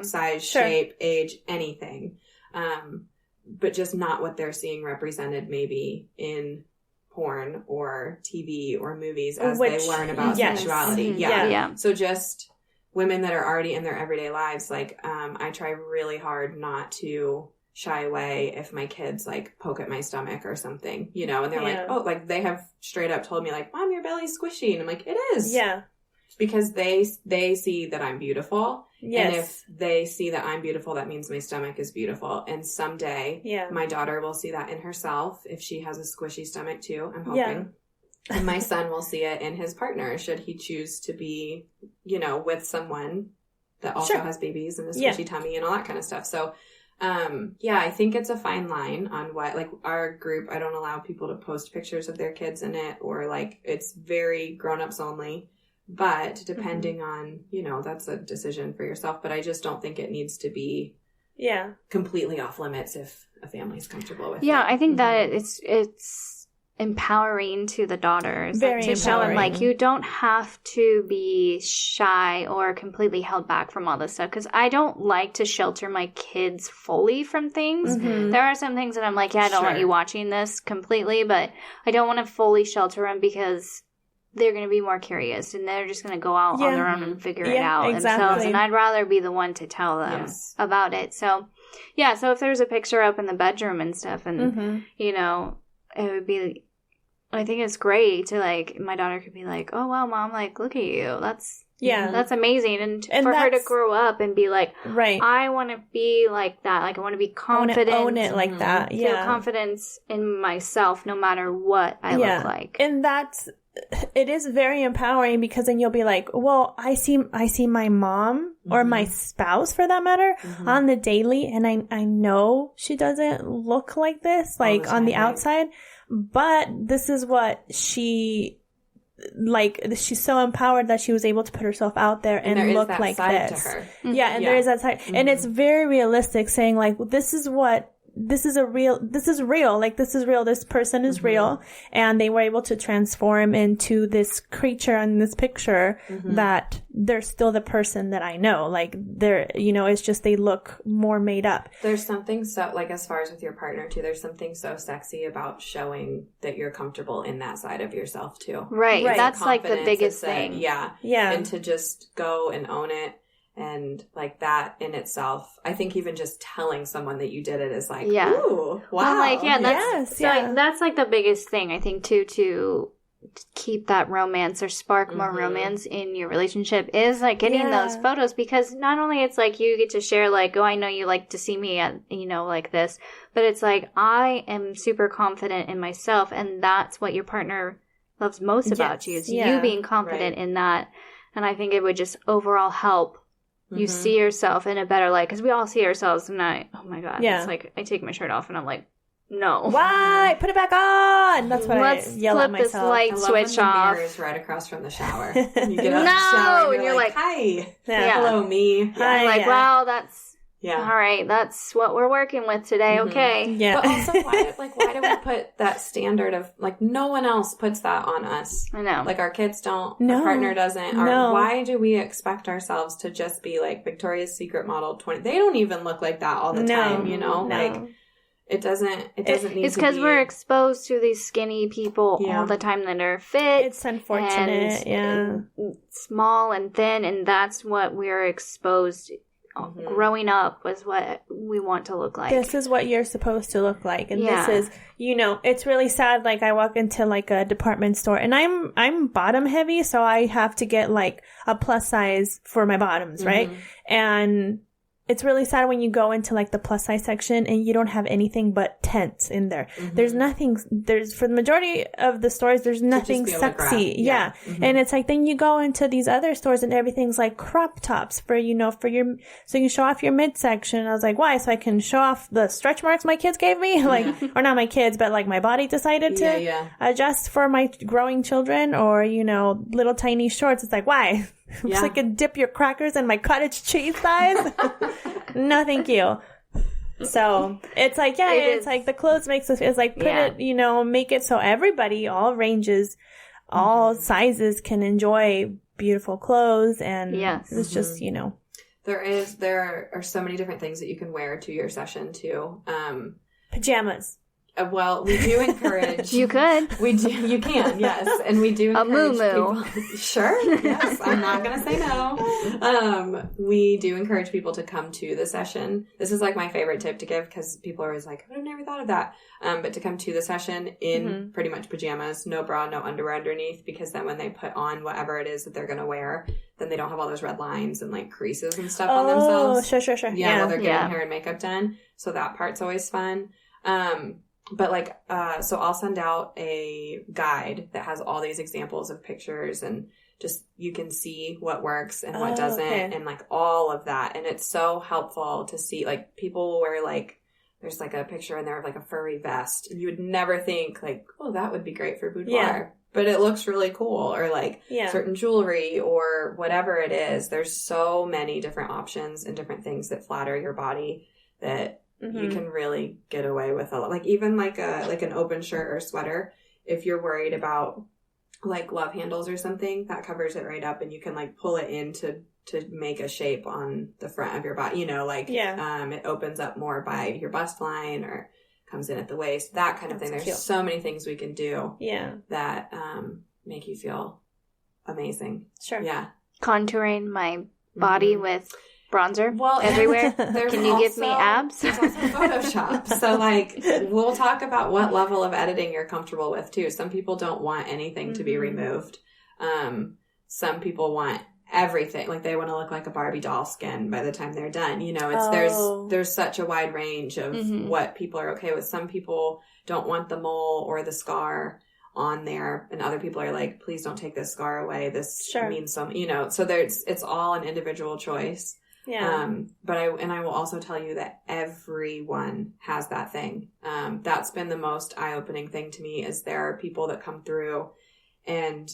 size, shape, age, anything. But just not what they're seeing represented maybe in porn or TV or movies as they learn about sexuality. Yeah. So just women that are already in their everyday lives, like, I try really hard not to shy away if my kids like poke at my stomach or something, you know, and they're like, oh, like they have straight up told me like, Mom, your belly's squishy. And I'm like, it is. Yeah. Because they see that I'm beautiful. Yes. And if they see that I'm beautiful, that means my stomach is beautiful. And someday my daughter will see that in herself if she has a squishy stomach too, I'm hoping. Yeah. And my son will see it in his partner should he choose to be, you know, with someone that also has babies and a squishy tummy and all that kind of stuff. So I think it's a fine line on what, like our group, I don't allow people to post pictures of their kids in it, or like it's very grown-ups only, but depending on, you know, that's a decision for yourself, but I just don't think it needs to be completely off limits if a family's comfortable with it. I think that it's empowering to the daughters. Very to show them, like, you don't have to be shy or completely held back from all this stuff, because I don't like to shelter my kids fully from things. There are some things that I'm like, I don't want you watching this completely, but I don't want to fully shelter them because they're going to be more curious and they're just going to go out on their own and figure it out themselves, and I'd rather be the one to tell them about it. So so if there's a picture up in the bedroom and stuff, and you know, it would be, I think it's great to, like, my daughter could be like, oh, wow, Mom, like, look at you. That's amazing. And for her to grow up and be like, I want to be like that. Like, I want to be confident. Own it like that. Feel confidence in myself no matter what I look like. And it is very empowering, because then you'll be like, well, I see my mom or my spouse, for that matter, on the daily, and I know she doesn't look like this, like on the outside, but this is what she's so empowered that she was able to put herself out there and look like this. To her. There is that side. And it's very realistic, saying like, this is real. Like, this is real. This person is real. And they were able to transform into this creature in this picture that they're still the person that I know. Like, they're, you know, it's just they look more made up. There's something so, like, as far as with your partner too, there's something so sexy about showing that you're comfortable in that side of yourself too. Right. That's like the biggest thing. Yeah. And to just go and own it. And like that in itself, I think even just telling someone that you did it is like, ooh, wow. I'm like, that's like the biggest thing, I think, too, to keep that romance or spark more romance in your relationship, is like getting those photos, because not only it's like you get to share like, oh, I know you like to see me at, you know, like this, but it's like, I am super confident in myself, and that's what your partner loves most about you, is you being confident in that. And I think it would just overall help you see yourself in a better light, because we all see ourselves, and oh my God, it's like I take my shirt off and I'm like, no, why? Put it back on. That's what I yell at myself. This light switch off. The mirror is right across from the shower. You get out of the shower and you're like, hi, hello me. I'm like, wow, that's Yeah. All right, that's what we're working with today. Mm-hmm. Okay. Yeah. But also, why do we put that standard of, like, no one else puts that on us? I know. Like, our kids don't. No. Our partner doesn't. No. Why do we expect ourselves to just be, like, Victoria's Secret model 20? They don't even look like that all the time, you know? No. Like, it doesn't need to be. It's because we're exposed to these skinny people all the time that are fit. It's unfortunate, and small and thin, and that's what we're exposed to. Growing up was what we want to look like. This is what you're supposed to look like. And this is, you know, it's really sad. Like, I walk into like a department store and I'm bottom heavy. So I have to get like a plus size for my bottoms. Right. And it's really sad when you go into like the plus size section and you don't have anything but tents in there. There's nothing, for the majority of the stores, there's nothing sexy. Yeah. And it's like, then you go into these other stores and everything's like crop tops for, you know, so you show off your midsection. I was like, why? So I can show off the stretch marks my kids gave me? Like, or not my kids, but like my body decided to adjust for my growing children, or, you know, little tiny shorts. It's like, why? So I could dip your crackers in my cottage cheese size. No, thank you. So it's like, it's like the clothes makes us, it's like, put it, you know, make it so everybody, all ranges, all sizes can enjoy beautiful clothes. And it's just, you know. There are so many different things that you can wear to your session too. Pajamas. Well, we do encourage. You could. You can, yes. And we do encourage people. Sure, yes. I'm not going to say no. We do encourage people to come to the session. This is like my favorite tip to give because people are always like, I've never thought of that. But to come to the session in pretty much pajamas, no bra, no underwear underneath, because then when they put on whatever it is that they're going to wear, then they don't have all those red lines and like creases and stuff on themselves. Sure. Yeah, while they're getting hair and makeup done. So that part's always fun. But like, so I'll send out a guide that has all these examples of pictures and just, you can see what works and what doesn't and like all of that. And it's so helpful to see, like, people will wear like, there's like a picture in there of like a furry vest and you would never think like, oh, that would be great for boudoir. Yeah. But it looks really cool, or like certain jewelry or whatever it is. There's so many different options and different things that flatter your body that you can really get away with a lot. Like even like an open shirt or sweater, if you're worried about like love handles or something, that covers it right up and you can like pull it in to make a shape on the front of your body, you know, like it opens up more by your bust line or comes in at the waist, that kind of thing. There's so many things we can do that make you feel amazing. Sure. Yeah. Contouring my body with bronzer everywhere. Can you give me abs? There's also Photoshop. So like, we'll talk about what level of editing you're comfortable with too. Some people don't want anything to be removed. Some people want everything. Like they want to look like a Barbie doll skin by the time they're done. You know, it's there's such a wide range of what people are okay with. Some people don't want the mole or the scar on there, and other people are like, please don't take this scar away. This means so, you know, so it's all an individual choice. Yeah. But I will also tell you that everyone has that thing. That's been the most eye-opening thing to me, is there are people that come through and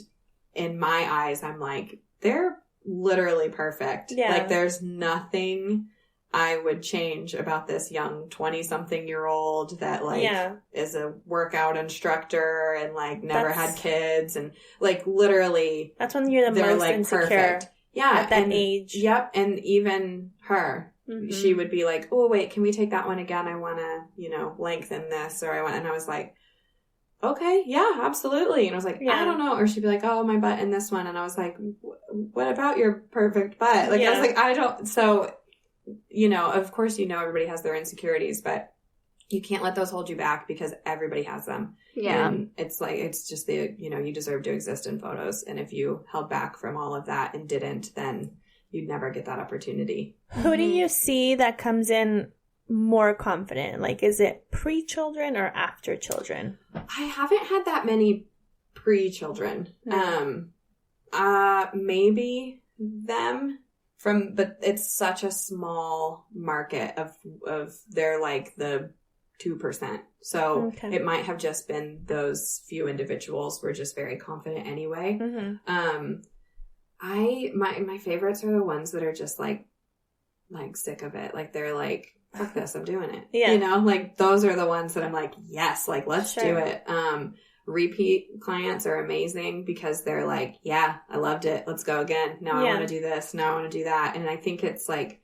in my eyes, I'm like, they're literally perfect. Yeah. Like there's nothing I would change about this young 20-something-year-old that like is a workout instructor and like never had kids and like literally that's when you're the most like insecure. Perfect. Yeah. At that age. Yep. And even her, she would be like, oh, wait, can we take that one again? I want to, you know, lengthen this, and I was like, okay, yeah, absolutely. And I was like, I don't know. Or she'd be like, oh, my butt in this one. And I was like, what about your perfect butt? Like, I was like, I don't. So, you know, of course, you know, everybody has their insecurities, but you can't let those hold you back because everybody has them. Yeah. And it's like, it's just you know, you deserve to exist in photos. And if you held back from all of that and didn't, then you'd never get that opportunity. Who do you see that comes in more confident? Like, is it pre-children or after children? I haven't had that many pre-children. Maybe them. But it's such a small market of they're like the 2%. So it might have just been those few individuals were just very confident anyway. My favorites are the ones that are just like like sick of it. Like they're like, fuck this, I'm doing it. Yeah. You know, like those are the ones that I'm like, yes, like let's do it. Repeat clients are amazing because they're like, yeah, I loved it. Let's go again. Now I want to do this. Now I want to do that. And I think it's like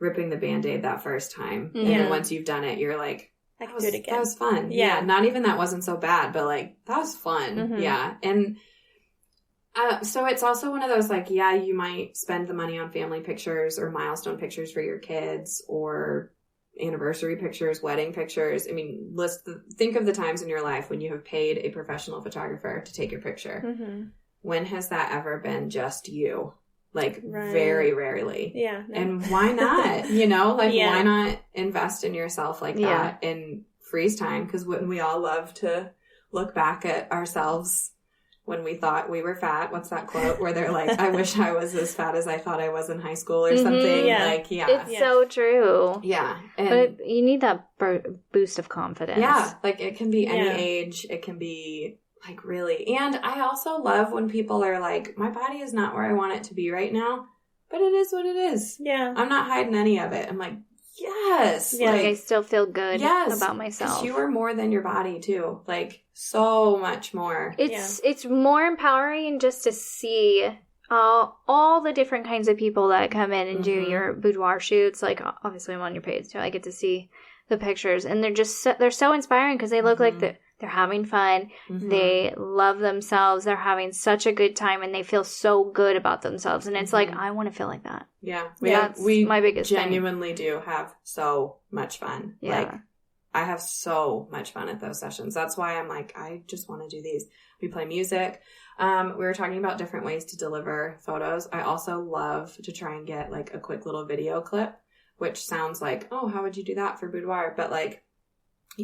ripping the Band-Aid that first time. And then once you've done it, you're like, I can do it again. That was fun. Yeah. Not even that wasn't so bad, but like that was fun. Yeah. And so it's also one of those like, yeah, you might spend the money on family pictures or milestone pictures for your kids or anniversary pictures, wedding pictures. I mean, think of the times in your life when you have paid a professional photographer to take your picture. When has that ever been just you? Like very rarely. Yeah. No. And why not? You know, like why not invest in yourself like that and freeze time? Because wouldn't we all love to look back at ourselves when we thought we were fat? What's that quote where they're like, I wish I was as fat as I thought I was in high school or something? Yeah. Like, It's so true. Yeah. But you need that boost of confidence. Yeah. Like it can be any age. It can be like really. And I also love when people are like, my body is not where I want it to be right now, but it is what it is. Yeah. I'm not hiding any of it. I'm like, yes. Yeah. Like I still feel good about myself. You are more than your body too. Like so much more. It's more empowering just to see all the different kinds of people that come in and do your boudoir shoots. Like obviously I'm on your page too. I get to see the pictures and they're so inspiring because they look like they're having fun. They love themselves. They're having such a good time and they feel so good about themselves. And it's like, I want to feel like that. Yeah. That's my biggest genuinely do have so much fun. Yeah. Like, I have so much fun at those sessions. That's why I'm like, I just want to do these. We play music. We were talking about different ways to deliver photos. I also love to try and get like a quick little video clip, which sounds like, oh, how would you do that for boudoir? But like,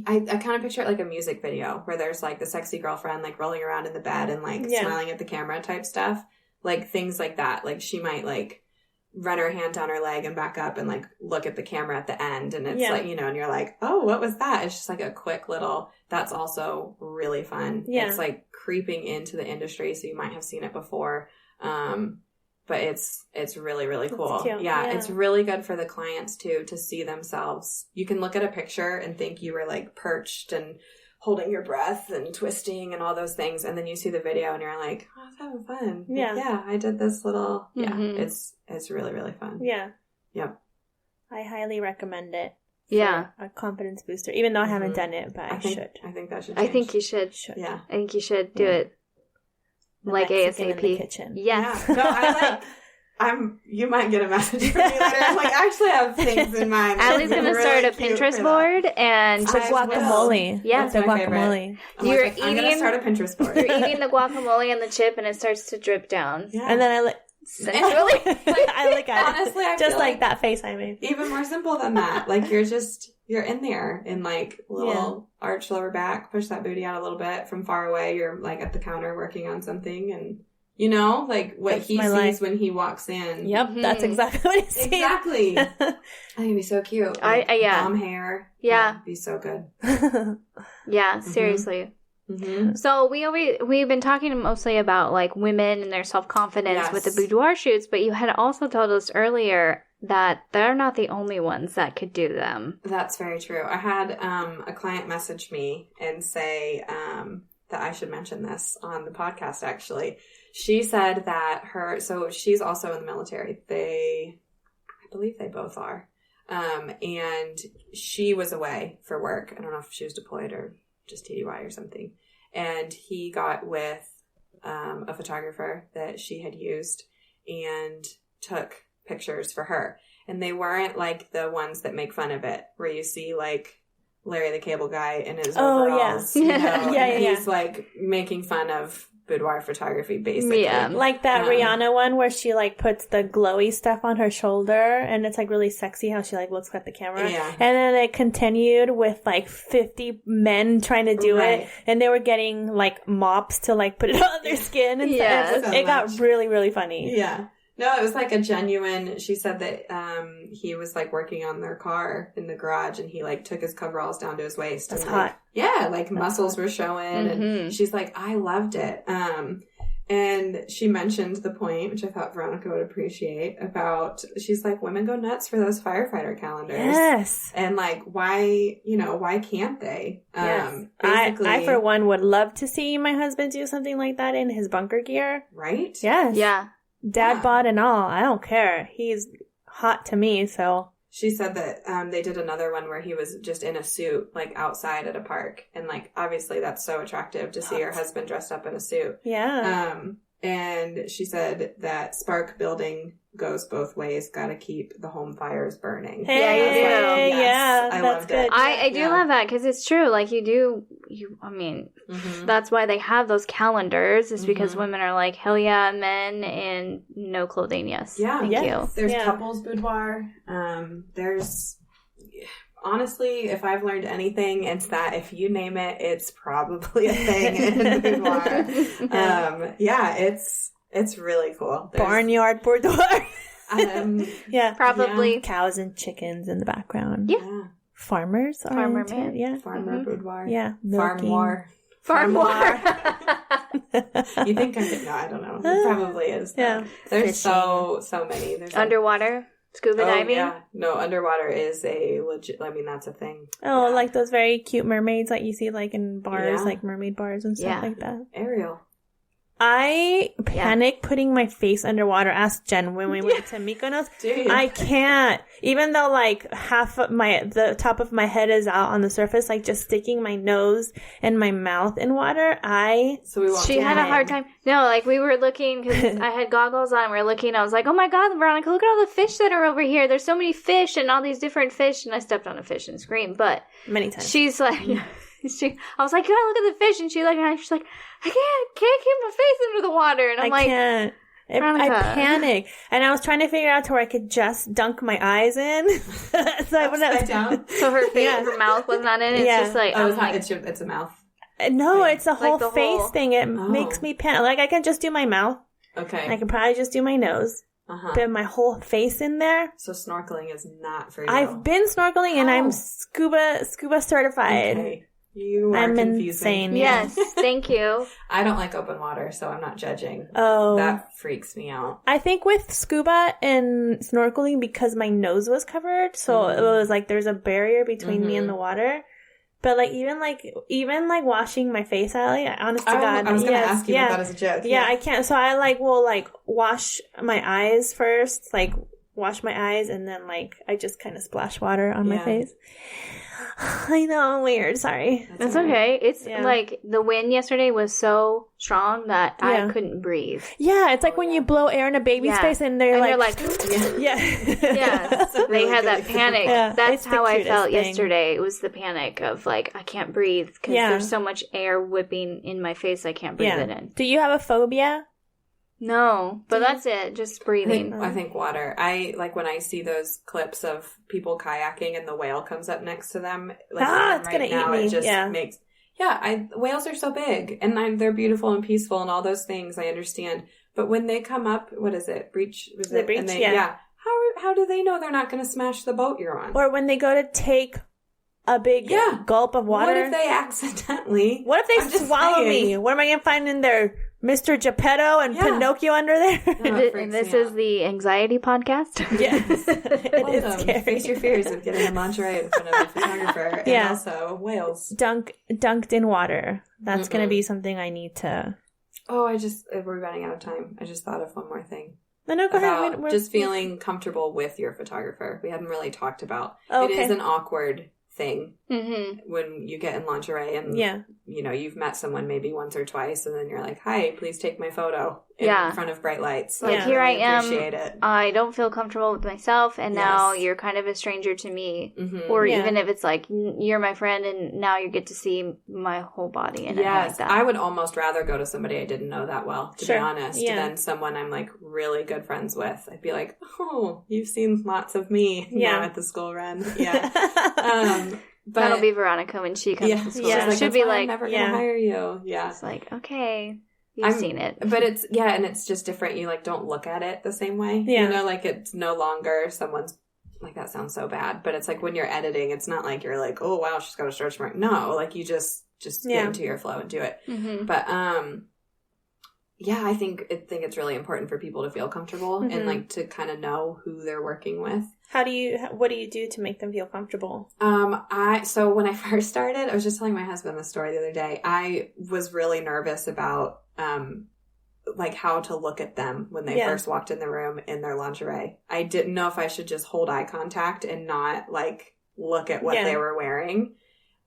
I kind of picture it like a music video where there's like the sexy girlfriend like rolling around in the bed and like smiling at the camera type stuff. Like things like that. Like she might like run her hand down her leg and back up and like look at the camera at the end and it's like, you know, and you're like, oh, what was that? It's just like a quick little, that's also really fun. Yeah. It's like creeping into the industry. So you might have seen it before. But it's really, really cool. Yeah, it's really good for the clients too, to see themselves. You can look at a picture and think you were like perched and holding your breath and twisting and all those things. And then you see the video and you're like, oh, I was having fun. Yeah. Like, yeah, I did this little, it's really, really fun. Yeah. Yep. I highly recommend it. Yeah. A confidence booster, even though I haven't done it, but I should. I think that should change. I think you should. Yeah. I think you should do it. The like Mexican ASAP. In the kitchen. Yes. Yeah. No, you might get a message from me later. I'm like, I actually have things in mind. Allie's going to start a Pinterest board and the guacamole. Yeah, the guacamole. I'm going to start a Pinterest board. You're eating the guacamole and the chip and it starts to drip down. Yeah. And then I like, sensually. I look at honestly, it. Just like that face I made. Even more simple than that. Like you're in there in like little arch lower back, push that booty out a little bit from far away. You're like at the counter working on something and you know, like what he sees when he walks in. Yep, that's exactly what he sees. Exactly. I think it'd be so cute. Like, bomb hair. Yeah. It'd be so good. Yeah, seriously. Mm-hmm. So we've been talking mostly about like women and their self-confidence with the boudoir shoots, but you had also told us earlier that they're not the only ones that could do them. That's very true. I had a client message me and say that I should mention this on the podcast, actually. She said that so she's also in the military. I believe they both are. And she was away for work. I don't know if she was deployed or just TDY or something. And he got with a photographer that she had used and took pictures for her. And they weren't like the ones that make fun of it, where you see like Larry the Cable Guy in his overalls. You know, he's like making fun of boudoir photography, basically. Yeah, like that Rihanna one where she like puts the glowy stuff on her shoulder and it's like really sexy how she like looks at the camera. Yeah. And then it continued with like 50 men trying to do it and they were getting like mops to like put it on their skin and stuff. It got really, really funny. Yeah. No, it was like a genuine, she said that he was like working on their car in the garage and he like took his coveralls down to his waist. That's and, hot. Like, yeah, like muscles were showing and she's like, I loved it. And she mentioned the point, which I thought Veronica would appreciate, about, she's like, women go nuts for those firefighter calendars. Yes. And like, why can't they? Yes. Basically, I, for one, would love to see my husband do something like that in his bunker gear. Right? Yes. Yeah. Dad bod and all. I don't care. He's hot to me, so. She said that they did another one where he was just in a suit, like outside at a park. And like, obviously that's so attractive to see her husband dressed up in a suit. Yeah. And she said that spark building goes both ways. Got to keep the home fires burning. Hey, yeah, you do. Yes, yeah, I that's loved good. it. I do love that because it's true. Like that's why they have those calendars is because women are like, hell yeah, men and no clothing. Yes. Yeah. Thank you. There's couples boudoir. There's, honestly, if I've learned anything, it's that if you name it, it's probably a thing in boudoir. It's really cool. Barnyard boudoir. Yeah. Probably. Cows and chickens in the background. Yeah. Farmers are Farmer into man. it. Yeah. Farmer boudoir. Yeah. Farm war. You think no, I don't know. It probably is. Though. Yeah. There's so many. There's Underwater. Scuba diving? Yeah. No, underwater is a legit, that's a thing. Oh, like those very cute mermaids that you see like in bars, like mermaid bars and stuff like that. Ariel. I panic putting my face underwater. Ask Jen when we went to Mykonos. I can't. Even though like half of the top of my head is out on the surface, like just sticking my nose and my mouth in water, She had a hard time. No, like we were looking, because I had goggles on, we were looking, I was like, oh my god, Veronica, look at all the fish that are over here. There's so many fish and all these different fish, and I stepped on a fish and screamed, but many times. She's like... I was like, can I look at the fish? And she looked at me, she's like, I can't keep my face under the water. And I'm like, can't. I panic. And I was trying to figure out to where I could just dunk my eyes in. So her face, her mouth was not in it. It's just like, it's a mouth. No, it's a whole face thing. It makes me panic. Like, I can just do my mouth. Okay. I can probably just do my nose. But my whole face in there. So snorkeling is not for you. I've been snorkeling and I'm scuba certified. Okay. You are confusing. Insane. Yes, thank you. I don't like open water, so I'm not judging. Oh. That freaks me out. I think with scuba and snorkeling, because my nose was covered, so it was like there's a barrier between me and the water. But like even washing my face, Alli, honest to God. I was going to ask you if that is a joke. Yeah, I can't. So I will wash my eyes first, wash my eyes, and then I just kind of splash water on my face. I know, I'm weird. Sorry. That's okay. It's like the wind yesterday was so strong that I couldn't breathe. Yeah, it's like when you blow air in a baby's face and they're like yeah. They had that panic. Yeah, that's how I felt yesterday. It was the panic of I can't breathe because there's so much air whipping in my face I can't breathe it in. Do you have a phobia? No, but that's it. Just breathing. I think water. I when I see those clips of people kayaking and the whale comes up next to them. It's gonna eat me. It just makes. Yeah, whales are so big and they're beautiful and peaceful and all those things. I understand, but when they come up, what is it? Breach? Was it? Breach? And How do they know they're not going to smash the boat you're on? Or when they go to take a big gulp of water. What if they accidentally? What if they swallow me? What am I going to find in there? Mr. Geppetto and Pinocchio under there? And this is the anxiety podcast? Yes. It is scary. Face your fears of getting a lingerie in front of a photographer. And also whales. Dunked in water. That's going to be something I need to... Oh, we're running out of time. I just thought of one more thing. No, go ahead. Just feeling comfortable with your photographer. We hadn't really talked about. It is an awkward thing when you get in lingerie and you've met someone maybe once or twice and then you're like, hi, please take my photo in front of bright lights. Here I am. I don't feel comfortable with myself and now you're kind of a stranger to me. Or even if it's you're my friend and now you get to see my whole body and I like that. I would almost rather go to somebody I didn't know that well, to be honest, than someone I'm really good friends with. I'd be like, oh, you've seen lots of me now at the school run. But that'll be Veronica when she comes to school. Yeah. She'll be like, I'm never gonna hire you. Yeah. It's okay. You've seen it. But it's, and it's just different. You don't look at it the same way. Yeah. It's no longer someone's, that sounds so bad. But it's when you're editing, it's not you're oh wow, she's got a stretch mark. No, you just get into your flow and do it. But I think it's really important for people to feel comfortable and like to kind of know who they're working with. What do you do to make them feel comfortable? So when I first started, I was just telling my husband the story the other day. I was really nervous about, like how to look at them when they first walked in the room in their lingerie. I didn't know if I should just hold eye contact and not like look at what they were wearing,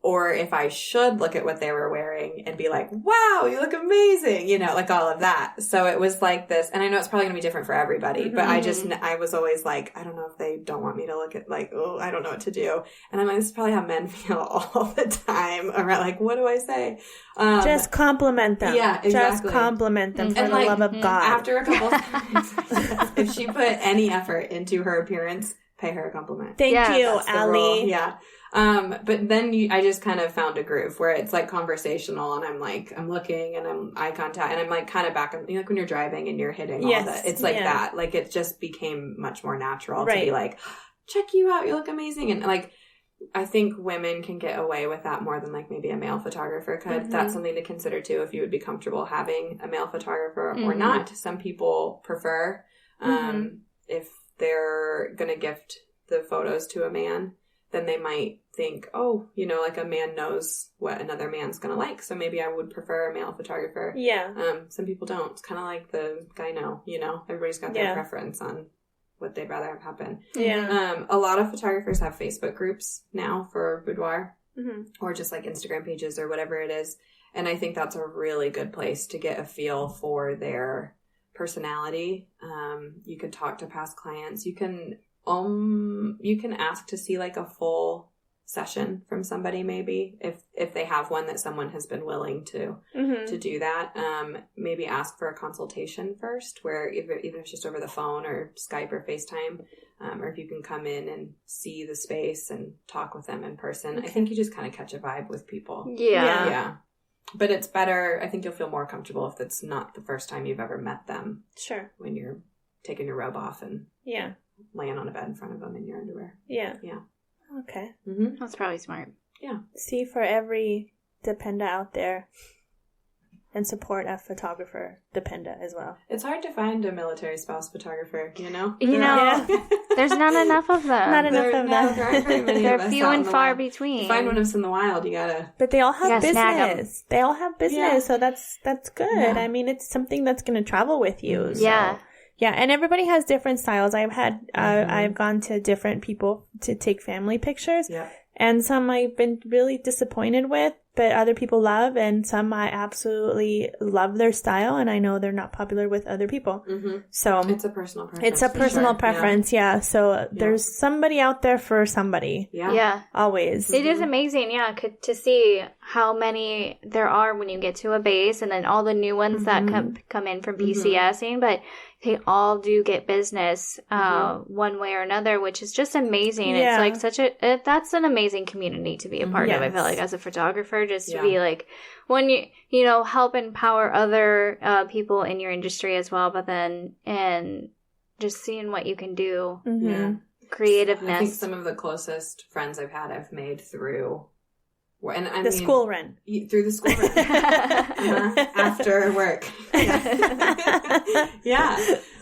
or if I should look at what they were wearing and be like, wow, you look amazing, you know, like all of that. So it was like this, and I know it's probably going to be different for everybody, but I was always like, I don't know if they don't want me to look at, like, oh, I don't know what to do. And I'm like, this is probably how men feel all the time around, like, what do I say? Just compliment them. Yeah, exactly. Just compliment them for and the like, love of God. After a couple of times, if she put any effort into her appearance, pay her a compliment. Thank you, That's the Alli. rule. Yeah. But then I just kind of found a groove where it's like conversational, and I'm like, I'm looking and I'm eye contact, and I'm like kind of back, you know, like when you're driving and you're hitting all that. It's like that. Like it just became much more natural to be like, check you out, you look amazing. And like, I think women can get away with that more than like maybe a male photographer could. That's something to consider too, if you would be comfortable having a male photographer or not. Some people prefer, if they're going to gift the photos to a man, then they might think, oh, you know, like a man knows what another man's going to like, so maybe I would prefer a male photographer. Yeah. Some people don't. It's kind of like the guy know, you know, everybody's got their preference on what they'd rather have happen. Yeah. A lot of photographers have Facebook groups now for boudoir, or just like Instagram pages or whatever it is. And I think that's a really good place to get a feel for their personality. You can talk to past clients. You can ask to see like a full session from somebody, maybe if they have one that someone has been willing to do that. Maybe ask for a consultation first, where even if it's just over the phone or Skype or FaceTime, or if you can come in and see the space and talk with them in person. I think you just kind of catch a vibe with people. Yeah. But it's better. I think you'll feel more comfortable if it's not the first time you've ever met them. Sure. When you're taking your robe off and laying on a bed in front of them in your underwear. Yeah. Okay. That's probably smart. Yeah. See, for every Dependa out there, and support a photographer, Dependa as well. It's hard to find a military spouse photographer, you know? There's not enough of them. Not enough of them. There aren't very many They're of us few out and in the far wild. between. To find one of us in the wild, you gotta... But they all have business. They all have business, so that's good. Yeah. I mean, it's something that's going to travel with you. So. Yeah. Yeah, and everybody has different styles. I've gone to different people to take family pictures. Yeah. And some I've been really disappointed with, but other people love, and some I absolutely love their style, and I know they're not popular with other people. So it's a personal preference. It's a personal preference, yeah. So there's somebody out there for somebody. Yeah. Always. It is amazing, to see how many there are when you get to a base, and then all the new ones that come in from PCSing, but they all do get business one way or another, which is just amazing. Yeah. It's like that's an amazing community to be a part of. I feel like as a photographer, just to be like, when you know, help empower other people in your industry as well, but then, and just seeing what you can do. Creativeness. I think some of the closest friends I've made through... And I mean, school run. Through the school run. After work. Yeah.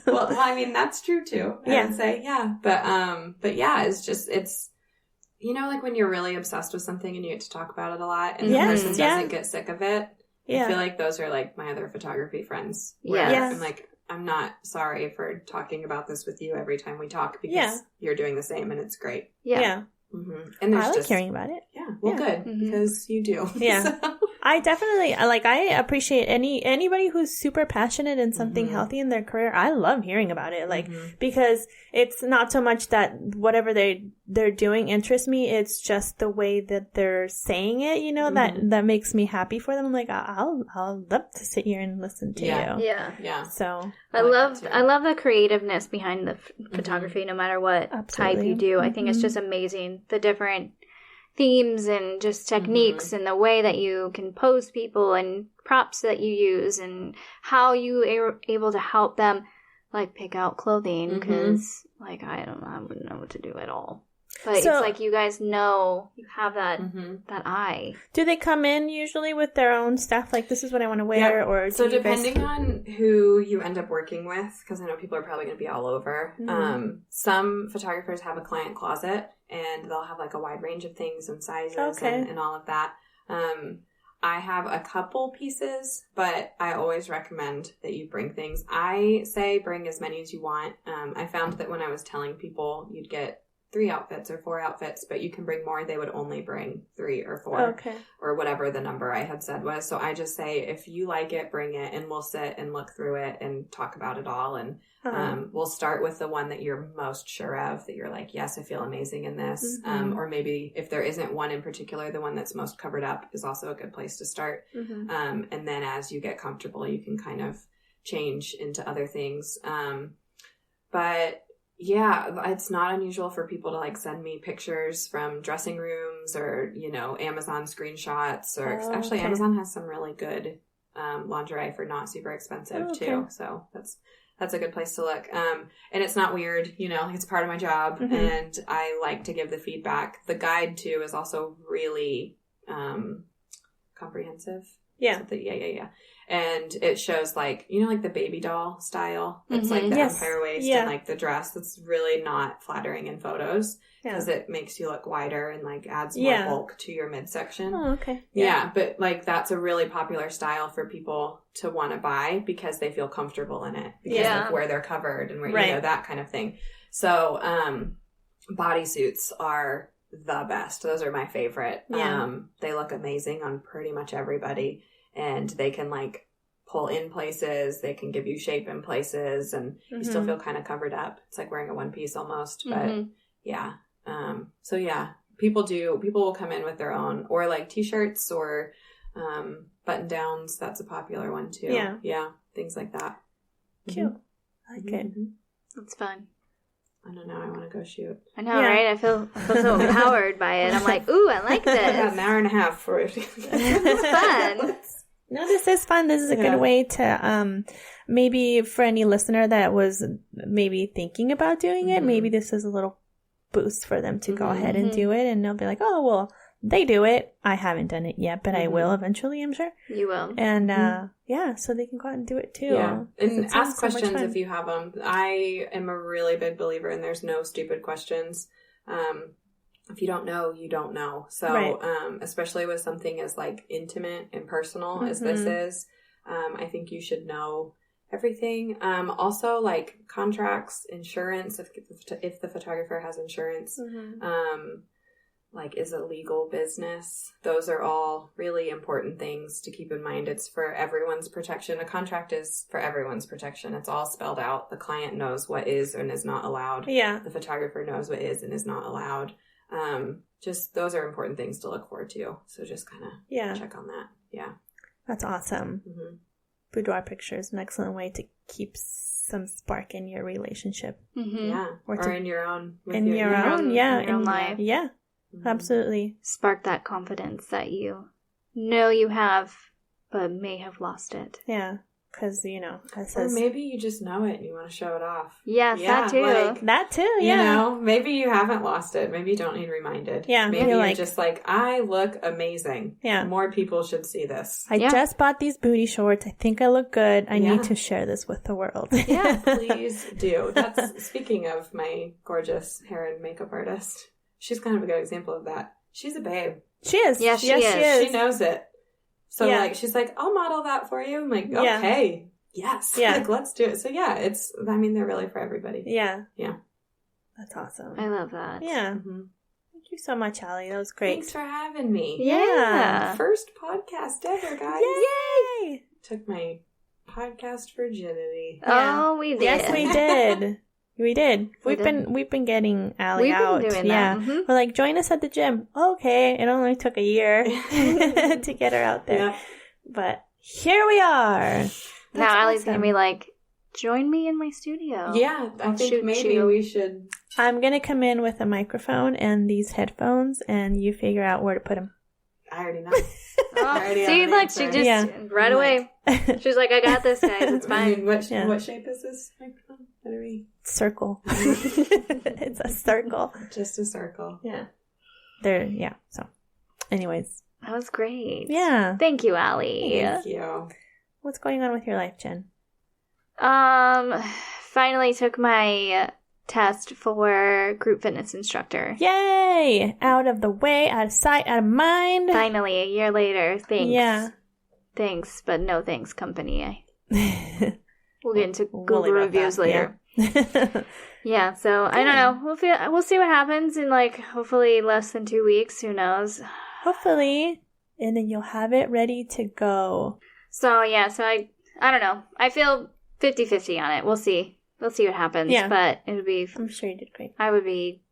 Well, I mean, that's true too. I would say, But yeah, it's, you know, like when you're really obsessed with something and you get to talk about it a lot and the person doesn't get sick of it. I feel like those are like my other photography friends. I'm like, I'm not sorry for talking about this with you every time we talk, because you're doing the same and it's great. Yeah. And I like hearing about it. Yeah. Well, good, because you do. Yeah. So. I definitely, I appreciate anybody who's super passionate in something healthy in their career. I love hearing about it, because it's not so much that whatever they're doing interests me. It's just the way that they're saying it, you know, that makes me happy for them. I'm like, I'll love to sit here and listen to you. Yeah. So I love the creativeness behind the photography, no matter what type you do. I think it's just amazing, the different themes and just techniques and the way that you can pose people and props that you use and how you are able to help them like pick out clothing, because like I wouldn't know what to do at all. But it's like you guys know you have that that eye. Do they come in usually with their own stuff? Like, this is what I want to wear? Yep. Or so depending on who you end up working with, because I know people are probably going to be all over. Some photographers have a client closet, and they'll have like a wide range of things and sizes and all of that. I have a couple pieces, but I always recommend that you bring things. I say bring as many as you want. I found that when I was telling people you'd get 3 outfits or 4 outfits, but you can bring more, they would only bring 3 or 4 or whatever the number I had said was. So I just say, if you like it, bring it, and we'll sit and look through it and talk about it all. And we'll start with the one that you're most sure of, that you're like, yes, I feel amazing in this. Or maybe if there isn't one in particular, the one that's most covered up is also a good place to start. And then as you get comfortable, you can kind of change into other things. But yeah, it's not unusual for people to like send me pictures from dressing rooms or, you know, Amazon screenshots, or actually Amazon has some really good lingerie for not super expensive too. So that's a good place to look. And it's not weird, you know, it's part of my job, and I like to give the feedback. The guide too is also really comprehensive. Yeah. And it shows, like, you know, like the baby doll style. It's like the empire waist and like the dress that's really not flattering in photos, because it makes you look wider and like adds more bulk to your midsection. Oh, okay. Yeah, but like that's a really popular style for people to want to buy because they feel comfortable in it, because of where they're covered and where, you know, that kind of thing. So bodysuits are the best. Those are my favorite. They look amazing on pretty much everybody. And they can like pull in places, they can give you shape in places, and you still feel kind of covered up. It's like wearing a one piece almost, but so yeah, people will come in with their own, or like t-shirts or button downs. That's a popular one too. Yeah, things like that. Cute. I like it. That's fun. I don't know. I want to go shoot. I know, right? I feel so empowered by it. I'm like, ooh, I like this. I got an hour and a half for it. It's fun. No, this is fun. This is a good way to, maybe for any listener that was maybe thinking about doing it, maybe this is a little boost for them to go ahead and do it. And they'll be like, oh, well, they do it. I haven't done it yet, but I will eventually, I'm sure. You will. And, so they can go out and do it too. Yeah. And ask questions if you have them. I am a really big believer in there's no stupid questions. If you don't know, you don't know. So, especially with something as like intimate and personal as this is, I think you should know everything. Also like contracts, insurance, if the photographer has insurance, like, is it legal business? Those are all really important things to keep in mind. It's for everyone's protection. A contract is for everyone's protection. It's all spelled out. The client knows what is and is not allowed. Yeah. The photographer knows what is and is not allowed. Just those are important things to look for too. So just kind of check on that. Yeah. That's awesome. Boudoir picture is an excellent way to keep some spark in your relationship. Yeah. Or in your own. In your own life. Yeah. Absolutely. Spark that confidence that you know you have, but may have lost it. Yeah. Because, you know, or maybe you just know it and you want to show it off. Yes, that too. Like, that too, You know, maybe you haven't lost it. Maybe you don't need reminded. Yeah. Maybe you're just like, I look amazing. Yeah. More people should see this. I just bought these booty shorts. I think I look good. I need to share this with the world. Yeah, please do. That's, speaking of my gorgeous hair and makeup artist, she's kind of a good example of that. She's a babe. She is. Yeah, she is. She knows it. So, like, she's like, I'll model that for you. I'm like, okay, yes. Yeah. Like, let's do it. So, they're really for everybody. Yeah. Yeah. That's awesome. I love that. Yeah. Thank you so much, Alli. That was great. Thanks for having me. Yeah. First podcast ever, guys. Yay! Took my podcast virginity. Oh, we did. Yes, we did. We did. We've been getting Alli out. We've been doing that. We're like, join us at the gym. Okay. It only took a year to get her out there. Yeah. But here we are. Now Allie's going to be like, join me in my studio. Yeah. I think maybe we should. I'm going to come in with a microphone and these headphones, and you figure out where to put them. I already know. See, look, she just away. She's like, I got this, guys. It's fine. What shape is this microphone? circle. It's a circle. Just a circle. Yeah. So, anyways. That was great. Yeah. Thank you, Alli. Thank you. What's going on with your life, Jen? Finally took my test for group fitness instructor. Yay! Out of the way, out of sight, out of mind. Finally, a year later. Thanks. Yeah. Thanks, but no thanks, company. We'll get into We'll Google leave it at reviews that, later. Yeah, so I don't know. We'll see what happens in hopefully less than 2 weeks. Who knows? Hopefully. And then you'll have it ready to go. So yeah, I don't know. I feel 50-50 on it. We'll see. We'll see what happens. Yeah. But it would be. I'm sure you did great. I would be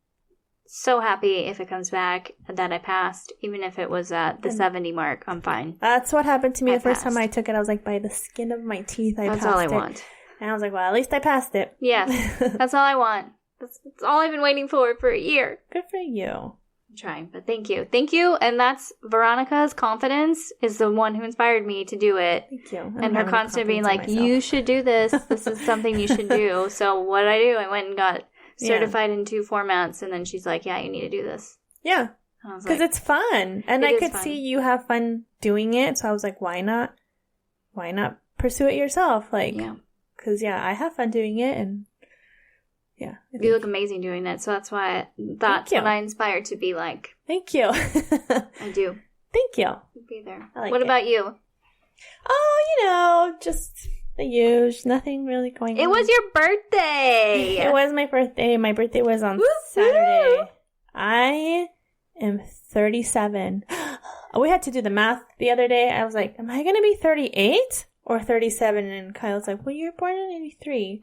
so happy if it comes back that I passed, even if it was at the 70 mark. I'm fine. That's what happened to me I the first time passed. I took it. I was like, by the skin of my teeth, I passed it. That's all I want. And I was like, well, at least I passed it. Yes, that's all I want. That's all I've been waiting for a year. Good for you. I'm trying, but thank you. Thank you. And that's Veronica's confidence is the one who inspired me to do it. Thank you. I don't And her have any constant being confidence like, in myself. you should do this. This is something you should do. So what did I do? I went and got certified in 2 formats. And then she's like, yeah, you need to do this. Yeah. Because it's fun. And I could see you have fun doing it. So I was like, why not? Why not pursue it yourself? Yeah. Because, I have fun doing it. And, yeah. You look amazing doing it. So that's why that's what I inspired to be like. Thank you. I do. Thank you. Be there. I like what it. about you? Oh, just the usual. Nothing really going on. It was your birthday. It was my birthday. My birthday was on Saturday. I am 37. We had to do the math the other day. I was like, am I going to be 38 or 37? And Kyle's like, well, you were born in 83.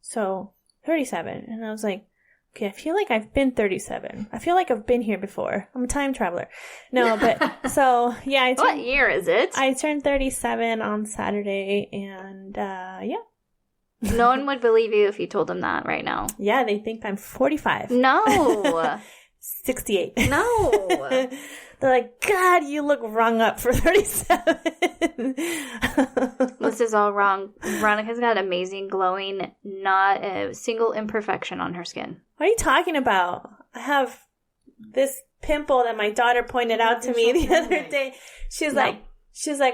So 37. And I was like, okay, I feel like I've been 37. I feel like I've been here before. I'm a time traveler. No, but so yeah. What year is it? I turned 37 on Saturday, and yeah. No one would believe you if you told them that right now. Yeah, they think I'm 45. No. 68. No. They're like, God, you look rung up for 37. This is all wrong. Veronica's got amazing glowing, not a single imperfection on her skin. What are you talking about? I have this pimple that my daughter pointed out to me the other day. She's like,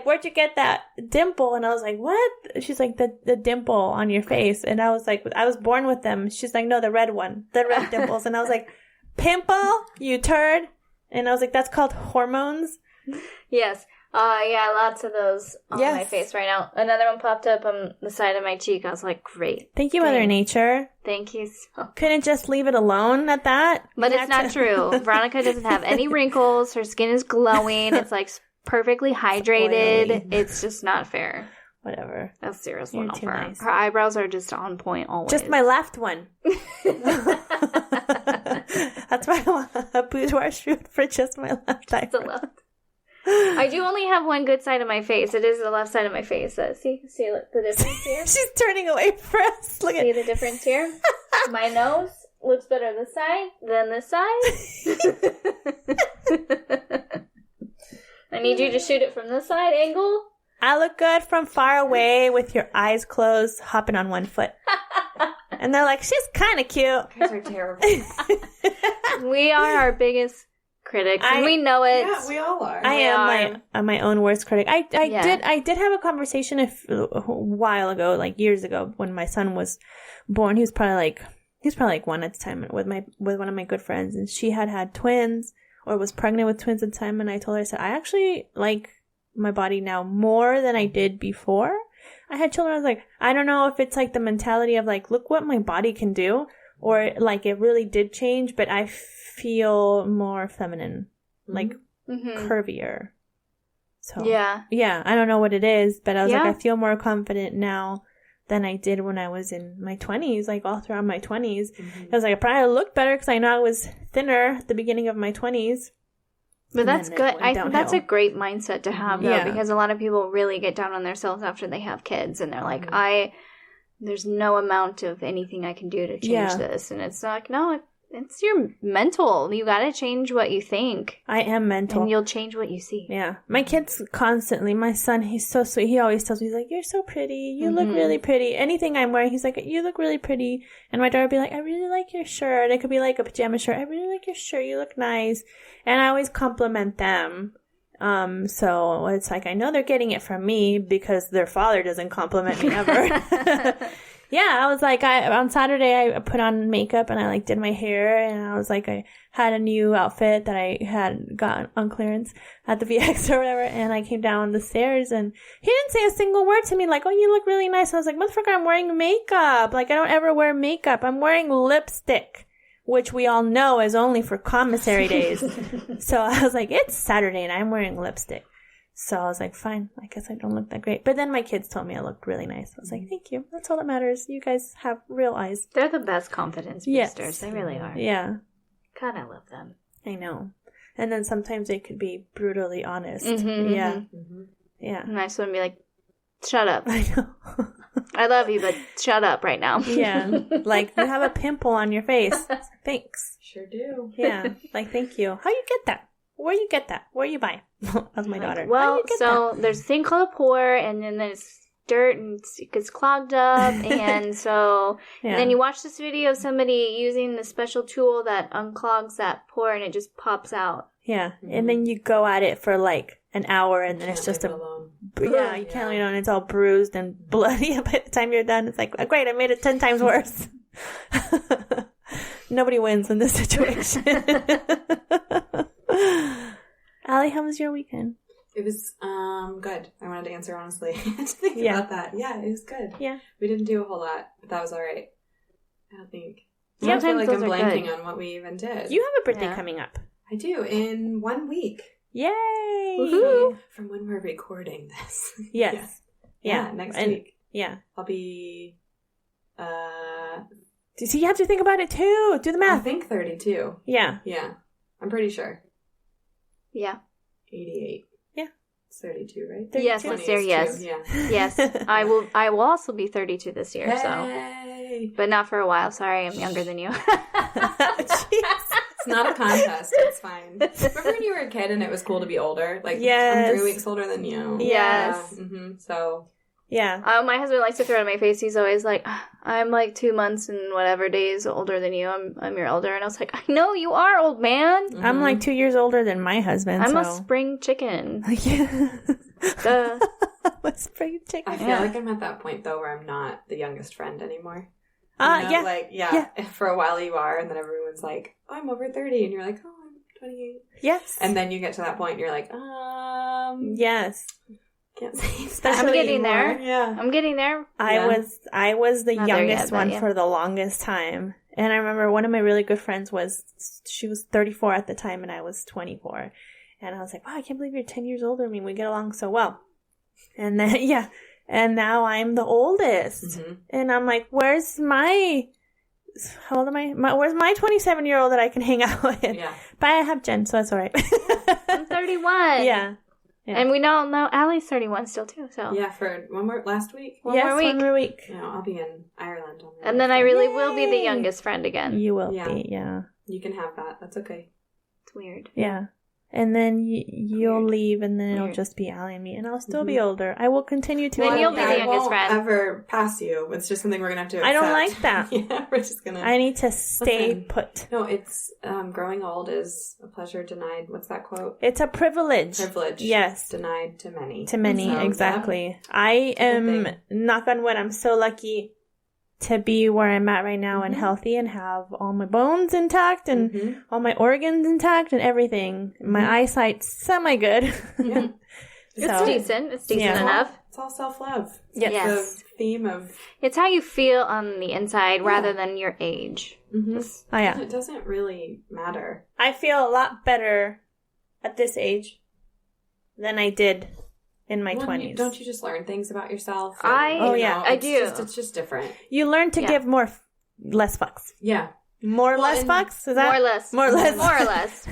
where'd you get that dimple? And I was like, what? She's like, the dimple on your face. And I was like, I was born with them. She's like, no, the red one, the red dimples. And I was like, pimple, you turd. And I was like, that's called hormones. Yes. Yeah, lots of those on my face right now. Another one popped up on the side of my cheek. I was like, great. Thank you, Mother Nature. Thank you so. Couldn't just leave it alone at that? But it's not true. Veronica doesn't have any wrinkles. Her skin is glowing. It's like perfectly hydrated. Oily. It's just not fair. Whatever. That's seriously You're not too fair. nice. Her eyebrows are just on point always. Just my left one. That's why I want a boudoir shoot for just my left eye. The left. I do only have one good side of my face. It is the left side of my face. See the difference here? She's turning away for us. Look See the difference here? My nose looks better this side than this side. I need you to shoot it from this side angle. I look good from far away with your eyes closed, hopping on one foot. And they're like, she's kind of cute. You guys are terrible. We are our biggest critics, and we know it. Yeah, we all are. I am my own worst critic. I did have a conversation a while ago, like years ago, when my son was born. He was probably like 1 at the time with one of my good friends, and she had twins or was pregnant with twins at the time. And I told her, I said, I actually like my body now more than I did before I had children. I was like, I don't know if it's like the mentality of like, look what my body can do, or like it really did change, but I feel more feminine, like curvier. So yeah, I don't know what it is, but I was like, I feel more confident now than I did when I was in my 20s, like all throughout my 20s. I was like, I probably looked better because I know I was thinner at the beginning of my 20s. But that's good. I think that's a great mindset to have, though, because a lot of people really get down on themselves after they have kids, and they're like, there's no amount of anything I can do to change this. And it's like, no, it's your mental. You got to change what you think. I am mental. And you'll change what you see. Yeah. My kids constantly, my son, he's so sweet. He always tells me, he's like, you're so pretty. You look really pretty. Anything I'm wearing, he's like, you look really pretty. And my daughter would be like, I really like your shirt. It could be like a pajama shirt. I really like your shirt. You look nice. And I always compliment them. So it's like, I know they're getting it from me because their father doesn't compliment me ever. Yeah, I was like, on Saturday I put on makeup and I like did my hair, and I was like, I had a new outfit that I had gotten on clearance at the VX or whatever, and I came down the stairs and he didn't say a single word to me like, oh, you look really nice. I was like, motherfucker, I'm wearing makeup. Like, I don't ever wear makeup. I'm wearing lipstick, which we all know is only for commissary days. So I was like, it's Saturday and I'm wearing lipstick. So I was like, fine, I guess I don't look that great. But then my kids told me I looked really nice. I was like, thank you. That's all that matters. You guys have real eyes. They're the best confidence boosters. They really are. Yeah. God, I love them. I know. And then sometimes they could be brutally honest. Yeah. And I just want to be like, shut up. I know. I love you, but shut up right now. Yeah. Like, you have a pimple on your face. Thanks. Sure do. Yeah. Like, thank you. How you get that? Where you get that? Where you buy? That's my daughter. Well, so there's a thing called a pore, and then there's dirt, and it gets clogged up, and so and then you watch this video of somebody using the special tool that unclogs that pore, and it just pops out. Yeah, and then you go at it for like an hour, and then it's just you can't leave it on. It's all bruised and bloody. By the time you're done, it's like, oh, great, I made it 10 times worse. Nobody wins in this situation. Alli, how was your weekend? It was good. I wanted to answer honestly. I had to think about that. Yeah, it was good. Yeah. We didn't do a whole lot, but that was all right. I don't think. Sometimes I feel like I'm those are blanking good. on what we even did. You have a birthday coming up. I do, in 1 week. Yay! Woohoo! From when we're recording this. Yes. Yeah, next week. Yeah. I'll be, So you have to think about it too. Do the math. I think 32. Yeah. Yeah. I'm pretty sure. Yeah. 88. Yeah. It's 32, right? 32? Yes, this year, yes. Yeah. Yes. I will also be 32 this year, Hey. but not for a while. Sorry, I'm younger than you. It's not a contest. It's fine. Remember when you were a kid and it was cool to be older? Like, yes. I'm 3 weeks older than you. Yes. Yeah. Mm-hmm. So. Yeah. My husband likes to throw it in my face. He's always like, I'm like 2 months and whatever days older than you. I'm your elder. And I was like, I know you are, old man. Mm-hmm. I'm like 2 years older than my husband. I'm a spring chicken. Yeah. Duh. I'm a spring chicken. I feel like I'm at that point, though, where I'm not the youngest friend anymore. Yeah. Like, yeah. For a while you are, and then everyone's like, oh, I'm over 30. And you're like, oh, I'm 28. Yes. And then you get to that point, and you're like, yes. Can't say I'm getting there. Yeah. I'm getting there. I was the Not youngest there yet, one for the longest time. And I remember one of my really good friends she was 34 at the time and I was 24. And I was like, wow, I can't believe you're 10 years older than me. We get along so well. And then, and now I'm the oldest. Mm-hmm. And I'm like, how old am I? Where's my 27-year-old that I can hang out with? Yeah. But I have Jen, so that's all right. I'm 31. Yeah. Yeah. And we don't know Alli's 31 still too. So yeah, for one more week. One more week. No, I'll be in Ireland. And then I really will be the youngest friend again. You will be, yeah. You can have that. That's okay. It's weird. Yeah. And then you'll leave, and then it'll just be Alli and me, and I'll still be older. I will continue to. Then you'll be the youngest friend. I won't ever pass you. It's just something we're gonna have to accept. I don't like that. Yeah, we're just gonna. I need to stay put. No, it's growing old is a pleasure denied. What's that quote? It's a privilege. Yes, denied to many. To many, so, exactly. Yeah. I am, knock on wood, I'm so lucky to be where I'm at right now and healthy and have all my bones intact and all my organs intact and everything. My eyesight's semi-good. Yeah. It's decent. It's decent enough. It's all self-love. Yes. The theme of... It's how you feel on the inside rather than your age. Mm-hmm. Oh, yeah. It doesn't really matter. I feel a lot better at this age than I did in my 20s. Don't you just learn things about yourself? I do. It's just different. You learn to give less fucks. Yeah. More or less fucks? Is that more or less? More or less. More or less.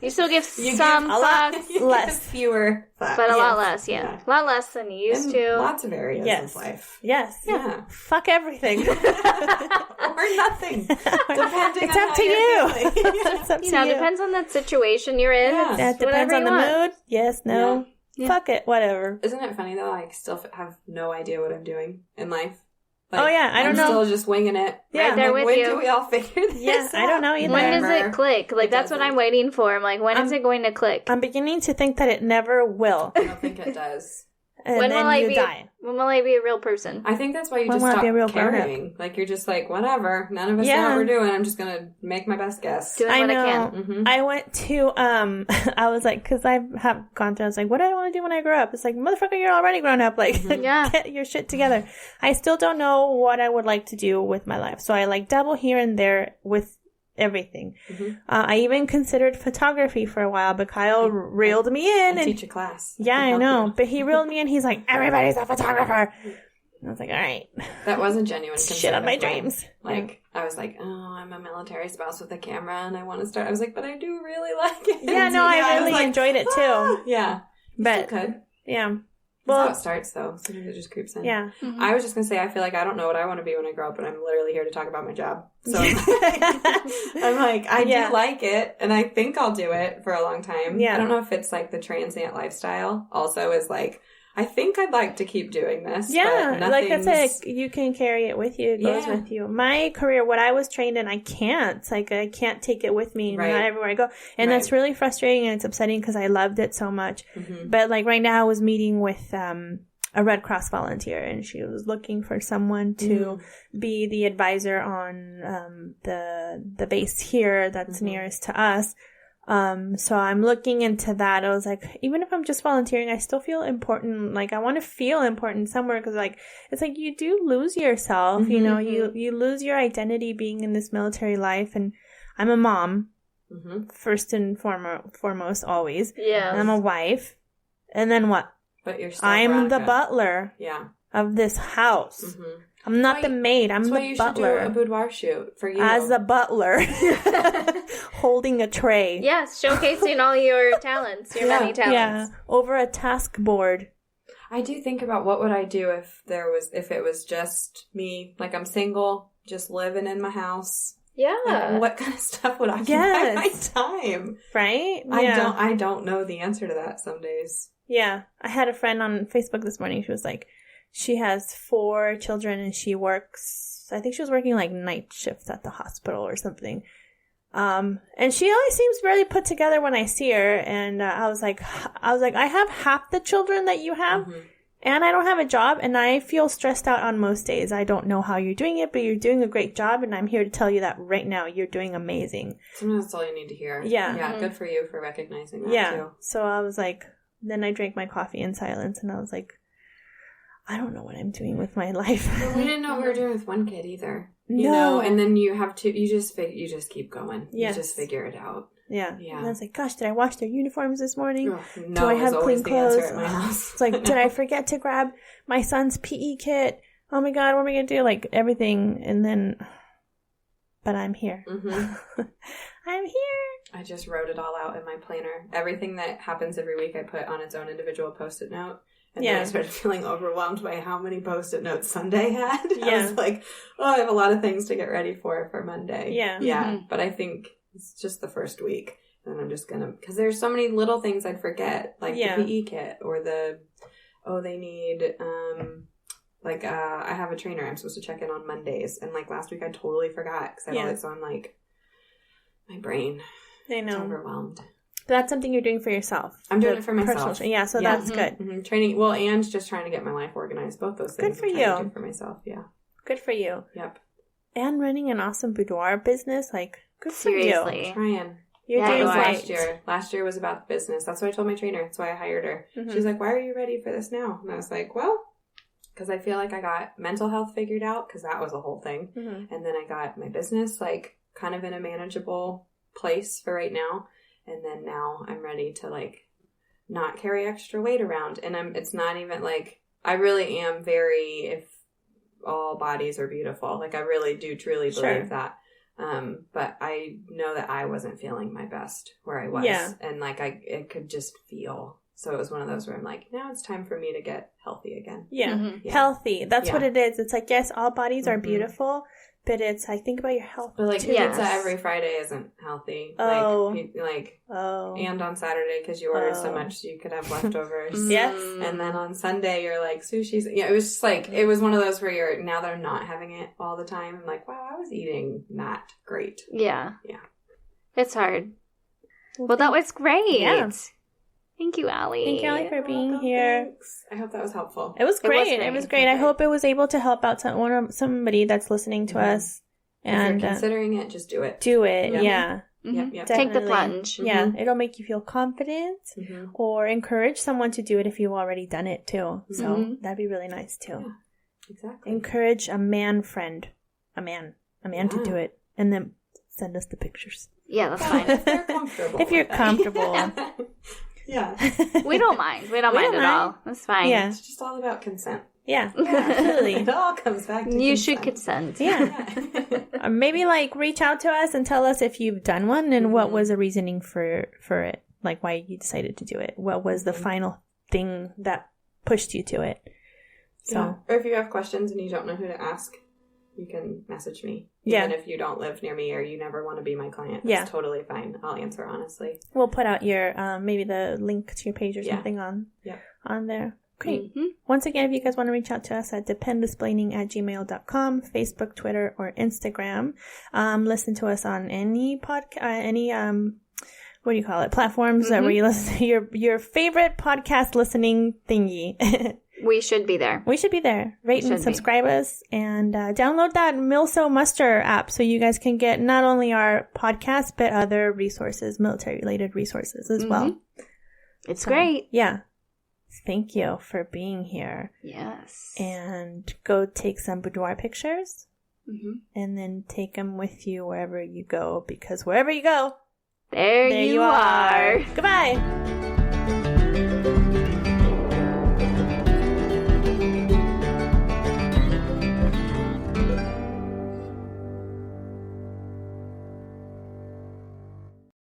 You still give some fucks, less, fewer fucks, but a lot less. Yeah, a lot less than you used to. Lots of areas of life. Yes. Yeah. Fuck everything. Or nothing. Depending it's on up how to you're you. feeling. It's up to you. Depends on the situation you're in. Yeah. That depends on the mood. Yes, no. Yeah. Fuck it, whatever. Isn't it funny though? I still have no idea what I'm doing in life. Oh, yeah, I don't know. I'm still just winging it. Yeah, right there with when you. do we all figure this Yeah, I don't know either. When does it click? Like, that's what I'm waiting for. I'm like, when is it going to click? I'm beginning to think that it never will. I don't think it does. And When then will I you be? die. When will I be a real person? I think that's why you When just will I stop be a real caring. Like, you're just like, whatever. None of us know what we're doing. I'm just going to make my best guess. Doing what I can. Mm-hmm. I went to, I was like, because I have gone through, I was like, what do I want to do when I grow up? It's like, motherfucker, you're already grown up. Like, Yeah. get your shit together. I still don't know what I would like to do with my life. So I like dabble here and there with everything. Mm-hmm. I even considered photography for a while, but Kyle reeled me in. I And teach a class. yeah, I know. But he reeled me in. He's like, everybody's a photographer. And I was like, all right. That wasn't genuine. Shit on my concern of mine. dreams. Like, I was like, oh, I'm a military spouse with a camera and I want to start. I was like, but I do really like it. Yeah, no, I really was like, enjoyed it too. Yeah. But, Good. yeah. That's Well, how it starts, though. Sometimes it just creeps in. yeah. Mm-hmm. I was just going to say, I feel like I don't know what I want to be when I grow up, and I'm literally here to talk about my job. So I'm like, I do like it, and I think I'll do it for a long time. Yeah. I don't know if it's like the transient lifestyle also is like, I think I'd like to keep doing this. Yeah, but like I said, you can carry it with you. It goes Yeah. with you. My career, what I was trained in, I can't. Like, I can't take it with me, Right. not everywhere I go. And that's really frustrating, and it's upsetting because I loved it so much. Mm-hmm. But, like, right now I was meeting with a Red Cross volunteer, and she was looking for someone to be the advisor on the base here that's nearest to us. So I'm looking into that. I was like, even if I'm just volunteering, I still feel important. Like, I want to feel important somewhere because, like, it's like you do lose yourself, you know, you lose your identity being in this military life. And I'm a mom, first and foremost, always. Yeah. And I'm a wife. And then what? But you're still I'm Veronica. the butler of this house. Mm-hmm. I'm not the maid. I'm That's the why you butler. should do a boudoir shoot for you. As a butler, holding a tray. Yes, showcasing all your talents, your many talents. Yeah, over a task board. I do think about what would I do if it was just me, like I'm single, just living in my house. Yeah. Like, what kind of stuff would occupy my time? Right? Yeah. I don't know the answer to that some days. Yeah. I had a friend on Facebook this morning. She was like, she has 4 children and she works, I think she was working like night shifts at the hospital or something. And she always seems really put together when I see her. And I was like, I have half the children that you have. And I don't have a job, and I feel stressed out on most days. I don't know how you're doing it, but you're doing a great job, and I'm here to tell you that right now you're doing amazing. Sometimes that's all you need to hear. Yeah. Yeah, good for you for recognizing that, too. So I was like, then I drank my coffee in silence, and I was like, I don't know what I'm doing with my life. Well, we didn't know what we were doing with one kid either. You know, and then you have to, you just keep going. Yes. You just figure it out. Yeah. Yeah. And I was like, gosh, did I wash their uniforms this morning? Ugh, no, Do I have clean clothes? At my house. It's like, did I forget to grab my son's PE kit? Oh my God, what am I going to do? Like everything. And then, but I'm here. I'm here. I just wrote it all out in my planner. Everything that happens every week I put on its own individual Post-it note. And then I started feeling overwhelmed by how many Post-it notes Sunday had. I was like, oh, I have a lot of things to get ready for Monday. Yeah. But I think it's just the first week. And I'm just going to, because there's so many little things I'd forget. Like the PE kit or they need, I have a trainer I'm supposed to check in on Mondays. And like last week I totally forgot because I had all it. So I'm like, my brain. I know. It's overwhelmed. But that's something you're doing for yourself. I'm doing it for myself. So that's good. Training, well, and just trying to get my life organized. Both those things. Good for you. To do for myself, yeah. Good for you. Yep. And running an awesome boudoir business, like, good Seriously. for you. Trying. You're doing last great. year. Last year was about the business. That's what I told my trainer. That's why I hired her. She's like, why are you ready for this now? And I was like, well, because I feel like I got mental health figured out, because that was a whole thing. And then I got my business, like, kind of in a manageable place for right now. And then now I'm ready to, like, not carry extra weight around. And it's not even, like, I really am very, if all bodies are beautiful. Like, I really do truly believe that. But I know that I wasn't feeling my best where I was. Yeah. And like it could just feel. So it was one of those where I'm like, now it's time for me to get healthy again. Yeah. Mhm. Yeah. Healthy. That's Yeah. what it is. It's like, yes, all bodies are Mhm. beautiful, but it's like, think about your health. But like too. Yes. pizza every Friday isn't healthy. Oh. Like and on Saturday because you ordered so much you could have leftovers. Yes. And then on Sunday you're like sushi's. Yeah, it was just like it was one of those where now they're not having it all the time. I'm like, wow, I was eating not great. Yeah. Yeah. It's hard. Well, that was great. Yeah. Thank you, Alli. Thank you, Alli, for being Welcome, here. thanks. I hope that was helpful. It was great. great. It was great. I hope it was able to help out somebody that's listening to us. And if you're considering it, just do it. do it. Yeah. Yeah. Mhm. Yep. Take the Definitely. plunge. Yeah. It'll make you feel confident Mm-hmm. or encourage someone to do it if you've already done it too. So Mhm. that'd be really nice too. Yeah. Exactly. Encourage a man friend, a man to Yeah. do it, and then send us the pictures. Yeah, that's Well, fine. if you're comfortable. If you're with that. comfortable. Yeah. We don't mind. We don't We mind don't at mind. all. That's fine. Yeah. It's just all about consent. Yeah, absolutely. It all comes back to You consent. should consent. Yeah. Yeah. Maybe like reach out to us and tell us if you've done one and what Mhm. was the reasoning for it, like why you decided to do it. What was the final thing that pushed you to it? So Yeah. Or if you have questions and you don't know who to ask, you can message me. Yeah. Even if you don't live near me or you never want to be my client, that's Yeah. totally fine. I'll answer honestly. we'll put out your maybe the link to your page or Yeah. something on there. Great. Mhm. Once again, if you guys want to reach out to us at DEPENDAsplaining@gmail.com, Facebook, Twitter, or Instagram. Listen to us on any what do you call it? Platforms where you listen to your favorite podcast listening thingy. We should be there. We should be there. Rate should and be. subscribe us and download that Milso Muster app so you guys can get not only our podcast but other resources, military related resources as well. It's So, great. Yeah. Thank you for being here. Yes. And go take some boudoir pictures Mhm. and then take them with you wherever you go, because wherever you go, There there you are. Goodbye.